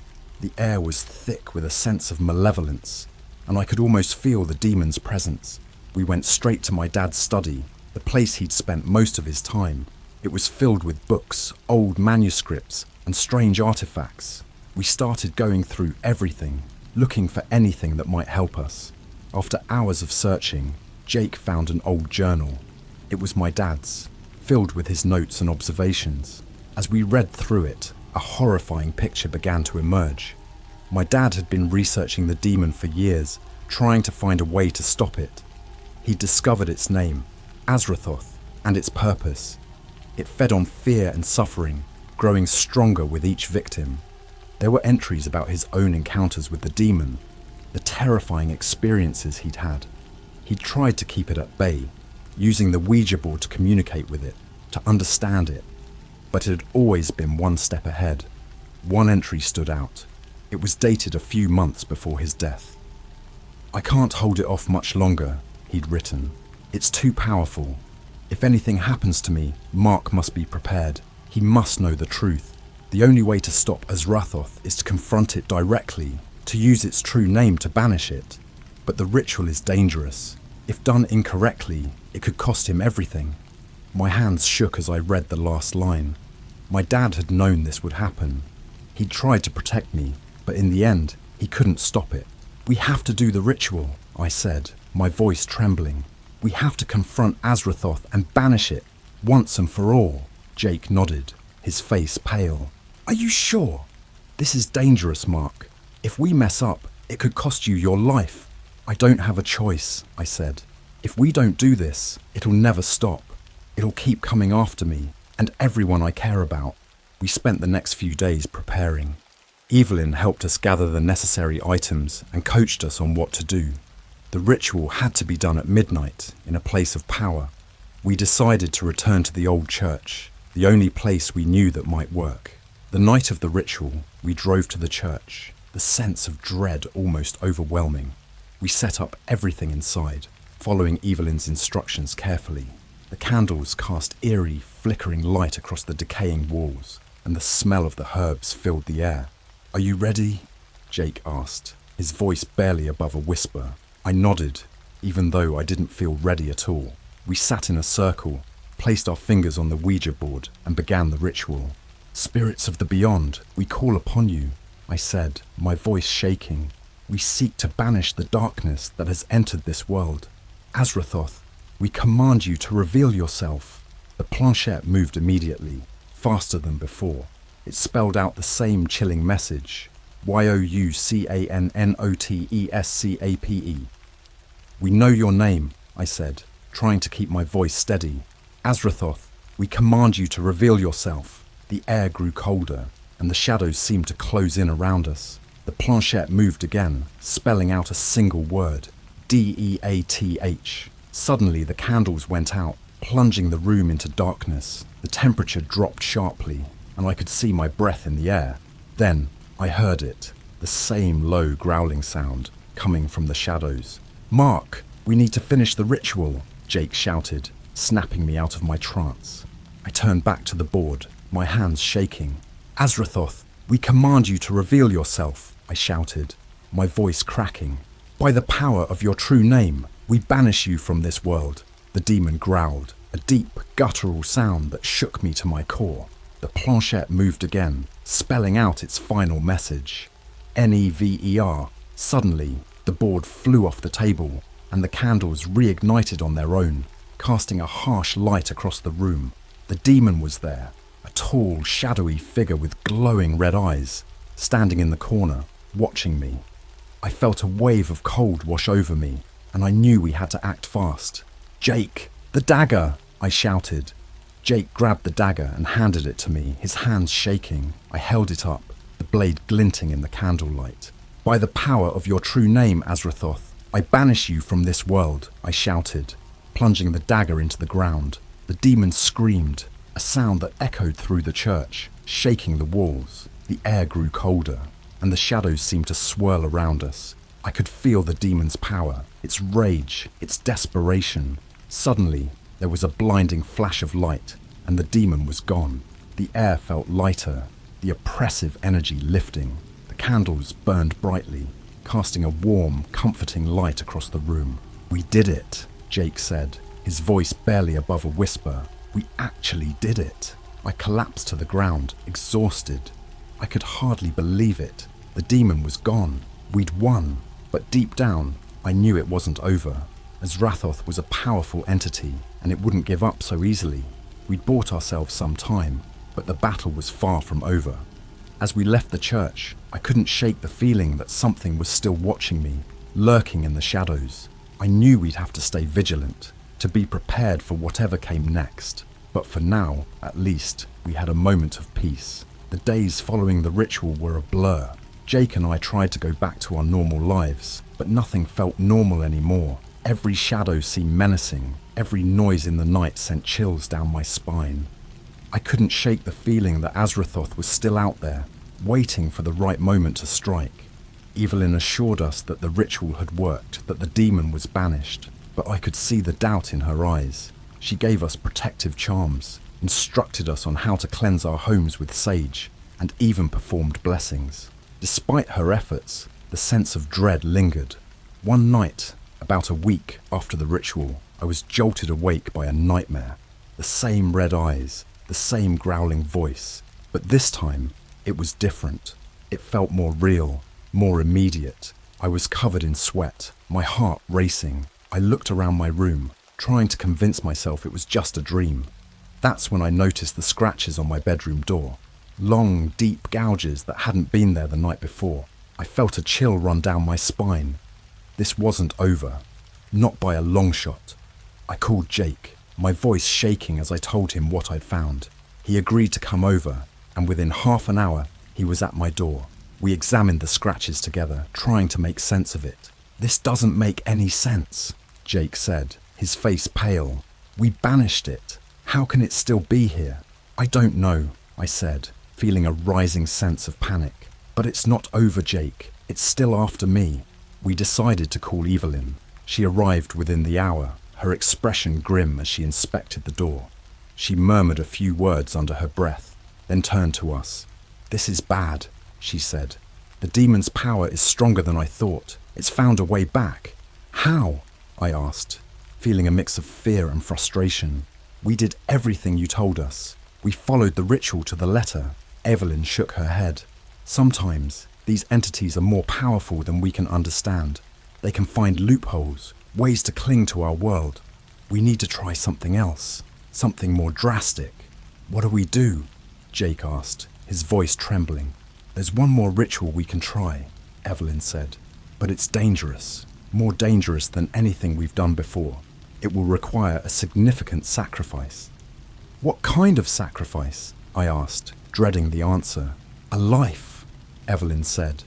The air was thick with a sense of malevolence, and I could almost feel the demon's presence. We went straight to my dad's study, the place he'd spent most of his time. It was filled with books, old manuscripts, and strange artifacts. We started going through everything, looking for anything that might help us. After hours of searching, Jake found an old journal. It was my dad's, filled with his notes and observations. As we read through it, a horrifying picture began to emerge. My dad had been researching the demon for years, trying to find a way to stop it. He discovered its name, Azrathoth, and its purpose. It fed on fear and suffering, growing stronger with each victim. There were entries about his own encounters with the demon, the terrifying experiences he'd had. He'd tried to keep it at bay, using the Ouija board to communicate with it, to understand it. But it had always been one step ahead. One entry stood out. It was dated a few months before his death. "I can't hold it off much longer," he'd written. "It's too powerful. If anything happens to me, Mark must be prepared. He must know the truth. The only way to stop Azrathoth is to confront it directly, to use its true name to banish it. But the ritual is dangerous. If done incorrectly, it could cost him everything." My hands shook as I read the last line. My dad had known this would happen. He'd tried to protect me, but in the end, he couldn't stop it. "We have to do the ritual," I said, my voice trembling. "We have to confront Azrathoth and banish it, once and for all." Jake nodded, his face pale. "Are you sure? This is dangerous, Mark. If we mess up, it could cost you your life." "I don't have a choice," I said. "If we don't do this, it'll never stop. It'll keep coming after me, and everyone I care about." We spent the next few days preparing. Evelyn helped us gather the necessary items and coached us on what to do. The ritual had to be done at midnight, in a place of power. We decided to return to the old church, the only place we knew that might work. The night of the ritual, we drove to the church, the sense of dread almost overwhelming. We set up everything inside, following Evelyn's instructions carefully. The candles cast eerie, flickering light across the decaying walls, and the smell of the herbs filled the air. "Are you ready?" Jake asked, his voice barely above a whisper. I nodded, even though I didn't feel ready at all. We sat in a circle, placed our fingers on the Ouija board, and began the ritual. "Spirits of the beyond, we call upon you," I said, my voice shaking. "We seek to banish the darkness that has entered this world. Azrathoth, we command you to reveal yourself." The planchette moved immediately, faster than before. It spelled out the same chilling message, YOUCANNOTESCAPE. "We know your name," I said, trying to keep my voice steady. "Azrathoth, we command you to reveal yourself." The air grew colder, and the shadows seemed to close in around us. The planchette moved again, spelling out a single word, DEATH. Suddenly the candles went out, plunging the room into darkness. The temperature dropped sharply, and I could see my breath in the air. Then I heard it, the same low growling sound, coming from the shadows. "Mark, we need to finish the ritual," Jake shouted, snapping me out of my trance. I turned back to the board, my hands shaking. "Azrathoth, we command you to reveal yourself," I shouted, my voice cracking. "By the power of your true name, we banish you from this world." The demon growled, a deep, guttural sound that shook me to my core. The planchette moved again, spelling out its final message. NEVER. Suddenly, the board flew off the table, and the candles reignited on their own, casting a harsh light across the room. The demon was there, a tall, shadowy figure with glowing red eyes, standing in the corner, watching me. I felt a wave of cold wash over me, and I knew we had to act fast. "Jake, the dagger!" I shouted. Jake grabbed the dagger and handed it to me, his hands shaking. I held it up, the blade glinting in the candlelight. "By the power of your true name, Azrathoth, I banish you from this world," I shouted, plunging the dagger into the ground. The demon screamed, a sound that echoed through the church, shaking the walls. The air grew colder, and the shadows seemed to swirl around us. I could feel the demon's power, its rage, its desperation. Suddenly, there was a blinding flash of light, and the demon was gone. The air felt lighter, the oppressive energy lifting. The candles burned brightly, casting a warm, comforting light across the room. "We did it," Jake said, his voice barely above a whisper. "We actually did it." I collapsed to the ground, exhausted. I could hardly believe it. The demon was gone. We'd won. But deep down, I knew it wasn't over. Azrathoth was a powerful entity, and it wouldn't give up so easily. We'd bought ourselves some time, but the battle was far from over. As we left the church, I couldn't shake the feeling that something was still watching me, lurking in the shadows. I knew we'd have to stay vigilant, to be prepared for whatever came next. But for now, at least, we had a moment of peace. The days following the ritual were a blur. Jake and I tried to go back to our normal lives, but nothing felt normal anymore. Every shadow seemed menacing. Every noise in the night sent chills down my spine. I couldn't shake the feeling that Azrathoth was still out there, waiting for the right moment to strike. Evelyn assured us that the ritual had worked, that the demon was banished, but I could see the doubt in her eyes. She gave us protective charms, instructed us on how to cleanse our homes with sage, and even performed blessings. Despite her efforts, the sense of dread lingered. One night, about a week after the ritual, I was jolted awake by a nightmare. The same red eyes, the same growling voice, but this time it was different. It felt more real, more immediate. I was covered in sweat, my heart racing. I looked around my room, trying to convince myself it was just a dream. That's when I noticed the scratches on my bedroom door. Long, deep gouges that hadn't been there the night before. I felt a chill run down my spine. This wasn't over. Not by a long shot. I called Jake, my voice shaking as I told him what I'd found. He agreed to come over, and within half an hour, he was at my door. We examined the scratches together, trying to make sense of it. "This doesn't make any sense," Jake said, his face pale. "We banished it. How can it still be here?" "I don't know," I said, feeling a rising sense of panic. "But it's not over, Jake. It's still after me." We decided to call Evelyn. She arrived within the hour, her expression grim as she inspected the door. She murmured a few words under her breath, then turned to us. "This is bad," she said. "The demon's power is stronger than I thought. It's found a way back." "How?" I asked, feeling a mix of fear and frustration. "We did everything you told us. We followed the ritual to the letter." Evelyn shook her head. "Sometimes these entities are more powerful than we can understand. They can find loopholes, ways to cling to our world. We need to try something else, something more drastic." "What do we do?" Jake asked, his voice trembling. "There's one more ritual we can try," Evelyn said. "But it's dangerous, more dangerous than anything we've done before. It will require a significant sacrifice." "What kind of sacrifice?" I asked, dreading the answer. "A life," Evelyn said,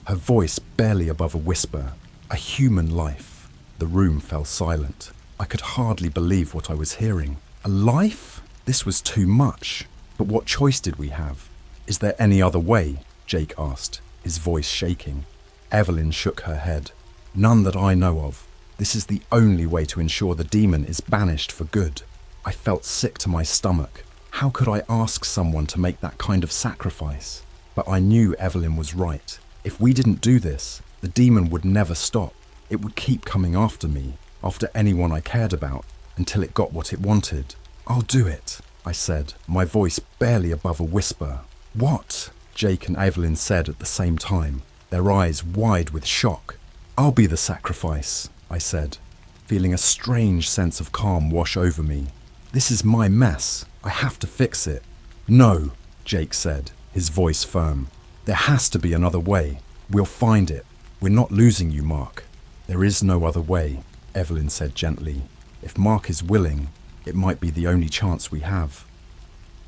her voice barely above a whisper. "A human life." The room fell silent. I could hardly believe what I was hearing. A life? This was too much. But what choice did we have? "Is there any other way?" Jake asked, his voice shaking. Evelyn shook her head. "None that I know of. This is the only way to ensure the demon is banished for good." I felt sick to my stomach. How could I ask someone to make that kind of sacrifice? But I knew Evelyn was right. If we didn't do this, the demon would never stop. It would keep coming after me, after anyone I cared about, until it got what it wanted. "I'll do it," I said, my voice barely above a whisper. "What?" Jake and Evelyn said at the same time, their eyes wide with shock. "I'll be the sacrifice," I said, feeling a strange sense of calm wash over me. "This is my mess. I have to fix it." "No," Jake said, his voice firm. "There has to be another way. We'll find it. We're not losing you, Mark." "There is no other way," Evelyn said gently. "If Mark is willing, it might be the only chance we have."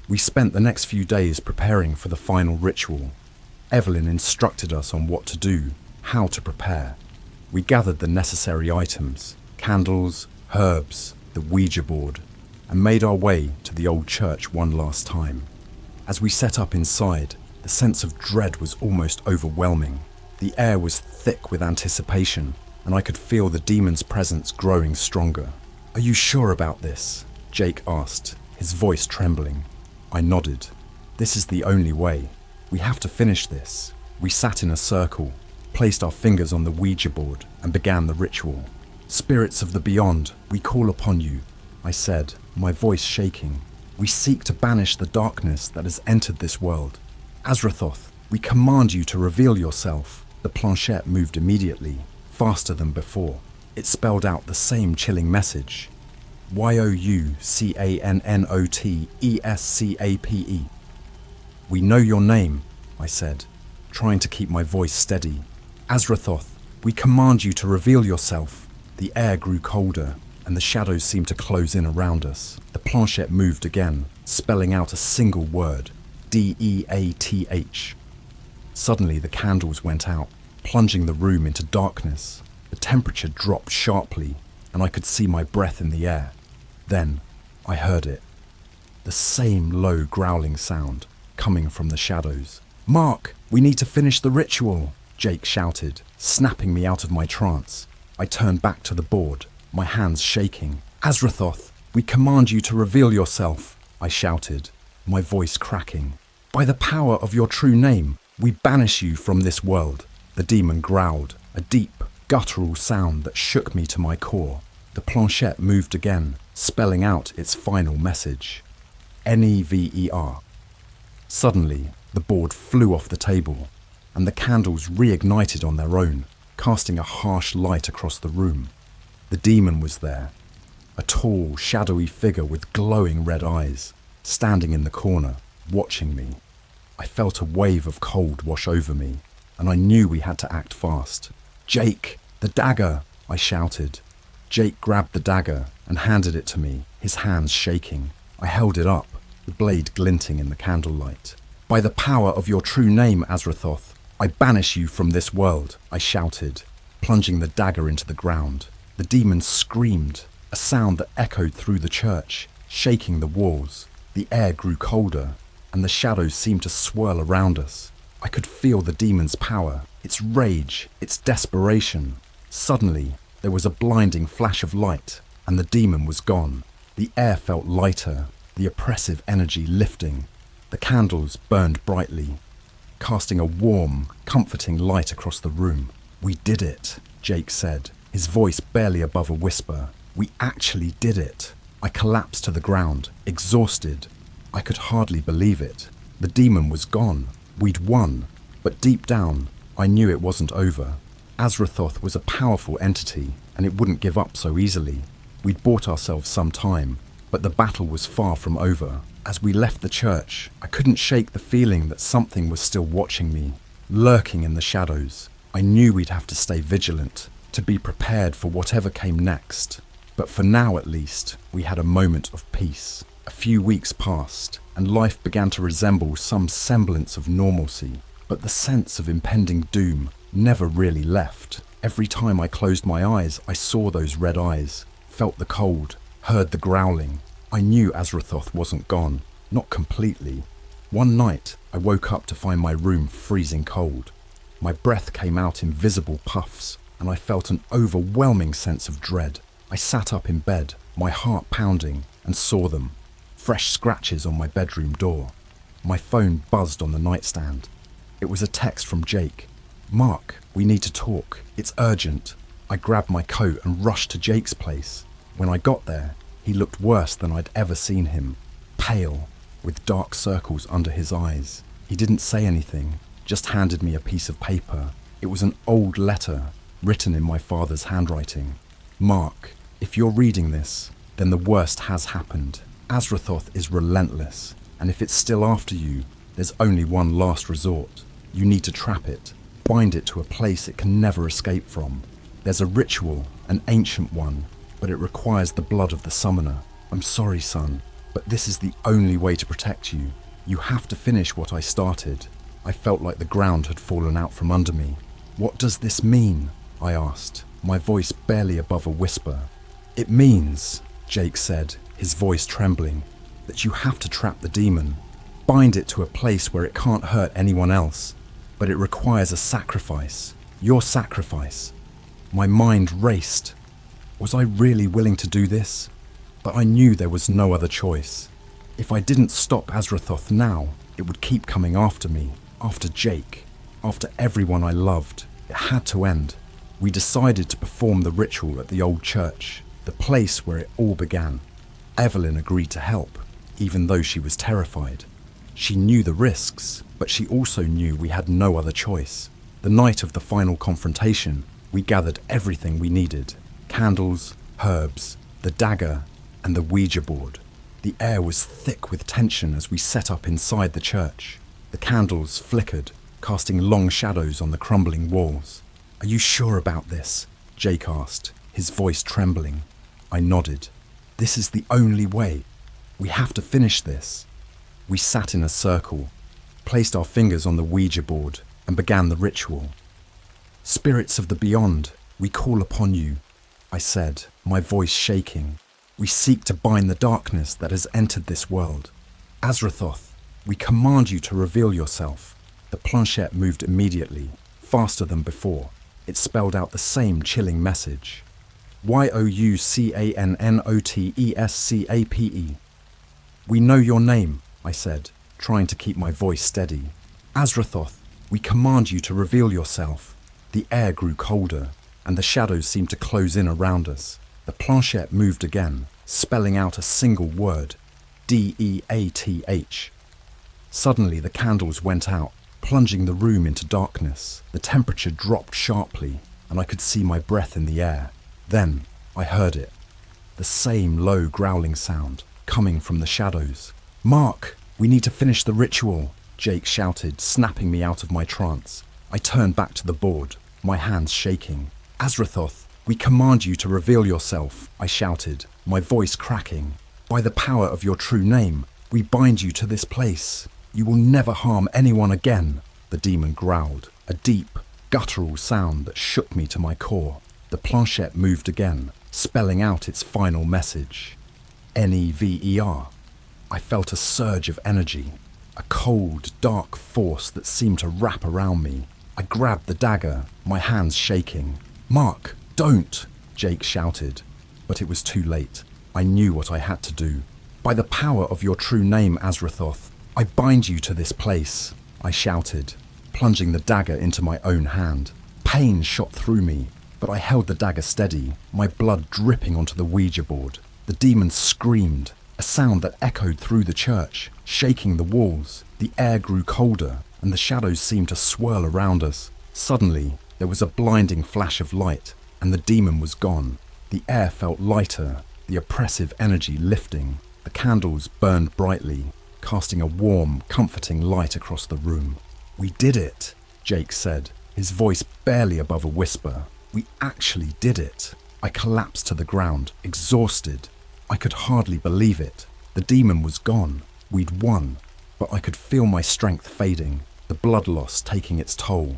We spent the next few days preparing for the final ritual. Evelyn instructed us on what to do, how to prepare. We gathered the necessary items, candles, herbs, the Ouija board, and made our way to the old church one last time. As we set up inside, the sense of dread was almost overwhelming. The air was thick with anticipation, and I could feel the demon's presence growing stronger. "Are you sure about this?" Jake asked, his voice trembling. I nodded. "This is the only way. We have to finish this." We sat in a circle, placed our fingers on the Ouija board, and began the ritual. "Spirits of the beyond, we call upon you," I said, my voice shaking. "We seek to banish the darkness that has entered this world. Azrathoth, we command you to reveal yourself." The planchette moved immediately, faster than before. It spelled out the same chilling message. YOUCANNOTESCAPE. "We know your name," I said, trying to keep my voice steady. "Azrathoth, we command you to reveal yourself." The air grew colder, and the shadows seemed to close in around us. The planchette moved again, spelling out a single word, DEATH. Suddenly the candles went out, plunging the room into darkness. The temperature dropped sharply, and I could see my breath in the air. Then I heard it. The same low growling sound, coming from the shadows. "Mark, we need to finish the ritual," Jake shouted, snapping me out of my trance. I turned back to the board, my hands shaking. "Azrathoth, we command you to reveal yourself," I shouted, my voice cracking. "By the power of your true name, we banish you from this world." The demon growled, a deep, guttural sound that shook me to my core. The planchette moved again, spelling out its final message. NEVER. Suddenly, the board flew off the table, and the candles reignited on their own, casting a harsh light across the room. The demon was there, a tall, shadowy figure with glowing red eyes, standing in the corner, watching me. I felt a wave of cold wash over me, and I knew we had to act fast. "Jake, the dagger!" I shouted. Jake grabbed the dagger and handed it to me, his hands shaking. I held it up, the blade glinting in the candlelight. "By the power of your true name, Azrathoth, I banish you from this world," I shouted, plunging the dagger into the ground. The demon screamed, a sound that echoed through the church, shaking the walls. The air grew colder, and the shadows seemed to swirl around us. I could feel the demon's power, its rage, its desperation. Suddenly, there was a blinding flash of light, and the demon was gone. The air felt lighter, the oppressive energy lifting. The candles burned brightly, casting a warm, comforting light across the room. "We did it," Jake said, his voice barely above a whisper. "We actually did it." I collapsed to the ground, exhausted. I could hardly believe it. The demon was gone. We'd won. But deep down, I knew it wasn't over. Azrathoth was a powerful entity, and it wouldn't give up so easily. We'd bought ourselves some time, but the battle was far from over. As we left the church, I couldn't shake the feeling that something was still watching me, lurking in the shadows. I knew we'd have to stay vigilant, to be prepared for whatever came next. But for now at least, we had a moment of peace. A few weeks passed, and life began to resemble some semblance of normalcy. But the sense of impending doom never really left. Every time I closed my eyes, I saw those red eyes, felt the cold, heard the growling. I knew Azrathoth wasn't gone, not completely. One night, I woke up to find my room freezing cold. My breath came out in visible puffs, and I felt an overwhelming sense of dread. I sat up in bed, my heart pounding, and saw them. fresh scratches on my bedroom door. My phone buzzed on the nightstand. It was a text from Jake. "Mark, we need to talk. It's urgent." I grabbed my coat and rushed to Jake's place. When I got there, he looked worse than I'd ever seen him. Pale, with dark circles under his eyes. He didn't say anything, just handed me a piece of paper. It was an old letter, written in my father's handwriting. "Mark, if you're reading this, then the worst has happened. Azrathoth is relentless, and if it's still after you, there's only one last resort. You need to trap it, bind it to a place it can never escape from. There's a ritual, an ancient one, but it requires the blood of the summoner. I'm sorry, son, but this is the only way to protect you. You have to finish what I started." I felt like the ground had fallen out from under me. "What does this mean?" I asked, my voice barely above a whisper. "It means," Jake said, his voice trembling, "that you have to trap the demon. Bind it to a place where it can't hurt anyone else. But it requires a sacrifice. Your sacrifice." My mind raced. Was I really willing to do this? But I knew there was no other choice. If I didn't stop Azrathoth now, it would keep coming after me, after Jake, after everyone I loved. It had to end. We decided to perform the ritual at the old church, the place where it all began. Evelyn agreed to help, even though she was terrified. She knew the risks, but she also knew we had no other choice. The night of the final confrontation, we gathered everything we needed: candles, herbs, the dagger, and the Ouija board. The air was thick with tension as we set up inside the church. The candles flickered, casting long shadows on the crumbling walls. "Are you sure about this?" Jake asked, his voice trembling. I nodded. "This is the only way. We have to finish this." We sat in a circle, placed our fingers on the Ouija board, and began the ritual. "Spirits of the beyond, we call upon you," I said, my voice shaking. "We seek to bind the darkness that has entered this world. Azrathoth, we command you to reveal yourself." The planchette moved immediately, faster than before. It spelled out the same chilling message. "YOUCANNOTESCAPE. "We know your name," I said, trying to keep my voice steady. "Azrathoth, we command you to reveal yourself." The air grew colder, and the shadows seemed to close in around us. The planchette moved again, spelling out a single word: DEATH. Suddenly the candles went out, plunging the room into darkness. The temperature dropped sharply, and I could see my breath in the air. Then I heard it. The same low growling sound, coming from the shadows. "Mark, we need to finish the ritual," Jake shouted, snapping me out of my trance. I turned back to the board, my hands shaking. "Azrathoth, we command you to reveal yourself," I shouted, my voice cracking. "By the power of your true name, we bind you to this place. You will never harm anyone again," the demon growled, a deep, guttural sound that shook me to my core. The planchette moved again, spelling out its final message: NEVER. I felt a surge of energy, a cold, dark force that seemed to wrap around me. I grabbed the dagger, my hands shaking. "Mark, don't!" Jake shouted. But it was too late. I knew what I had to do. "By the power of your true name, Azrathoth, I bind you to this place," I shouted, plunging the dagger into my own hand. Pain shot through me, but I held the dagger steady, my blood dripping onto the Ouija board. The demon screamed, a sound that echoed through the church, shaking the walls. The air grew colder, and the shadows seemed to swirl around us. Suddenly, there was a blinding flash of light, and the demon was gone. The air felt lighter, the oppressive energy lifting. The candles burned brightly, casting a warm, comforting light across the room. "We did it," Jake said, his voice barely above a whisper. "We actually did it." I collapsed to the ground, exhausted. I could hardly believe it. The demon was gone. We'd won. But I could feel my strength fading, the blood loss taking its toll.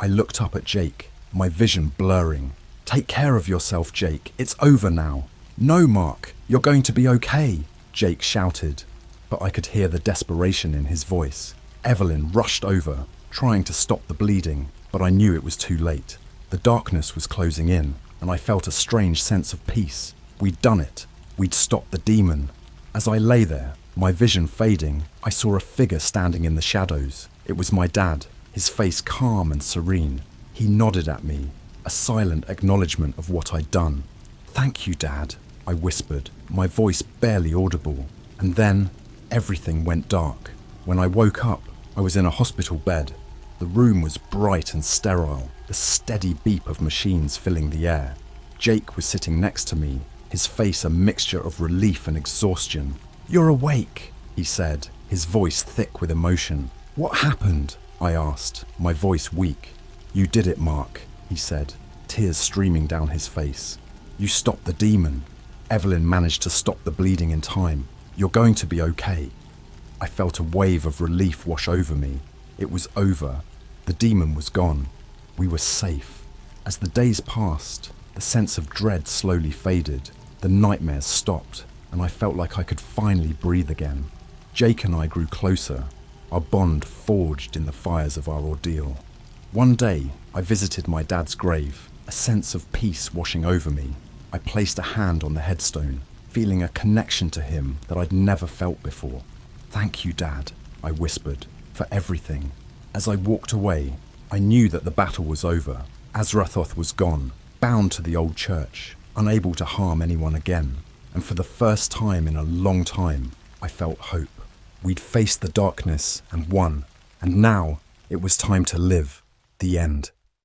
I looked up at Jake, my vision blurring. "Take care of yourself, Jake. It's over now." "No, Mark, you're going to be okay," Jake shouted. But I could hear the desperation in his voice. Evelyn rushed over, trying to stop the bleeding, but I knew it was too late. The darkness was closing in, and I felt a strange sense of peace. We'd done it. We'd stopped the demon. As I lay there, my vision fading, I saw a figure standing in the shadows. It was my dad, his face calm and serene. He nodded at me, a silent acknowledgement of what I'd done. "Thank you, Dad," I whispered, my voice barely audible. And then, everything went dark. When I woke up, I was in a hospital bed. The room was bright and sterile, the steady beep of machines filling the air. Jake was sitting next to me, his face a mixture of relief and exhaustion. "You're awake," he said, his voice thick with emotion. "What happened?" I asked, my voice weak. "You did it, Mark," he said, tears streaming down his face. "You stopped the demon. Evelyn managed to stop the bleeding in time. You're going to be okay." I felt a wave of relief wash over me. It was over. The demon was gone. We were safe. As the days passed, the sense of dread slowly faded. The nightmares stopped, and I felt like I could finally breathe again. Jake and I grew closer, our bond forged in the fires of our ordeal. One day, I visited my dad's grave, a sense of peace washing over me. I placed a hand on the headstone, feeling a connection to him that I'd never felt before. "Thank you, Dad," I whispered, "for everything." As I walked away, I knew that the battle was over. Azrathoth was gone, bound to the old church, unable to harm anyone again. And for the first time in a long time, I felt hope. We'd faced the darkness and won, and now it was time to live. The end.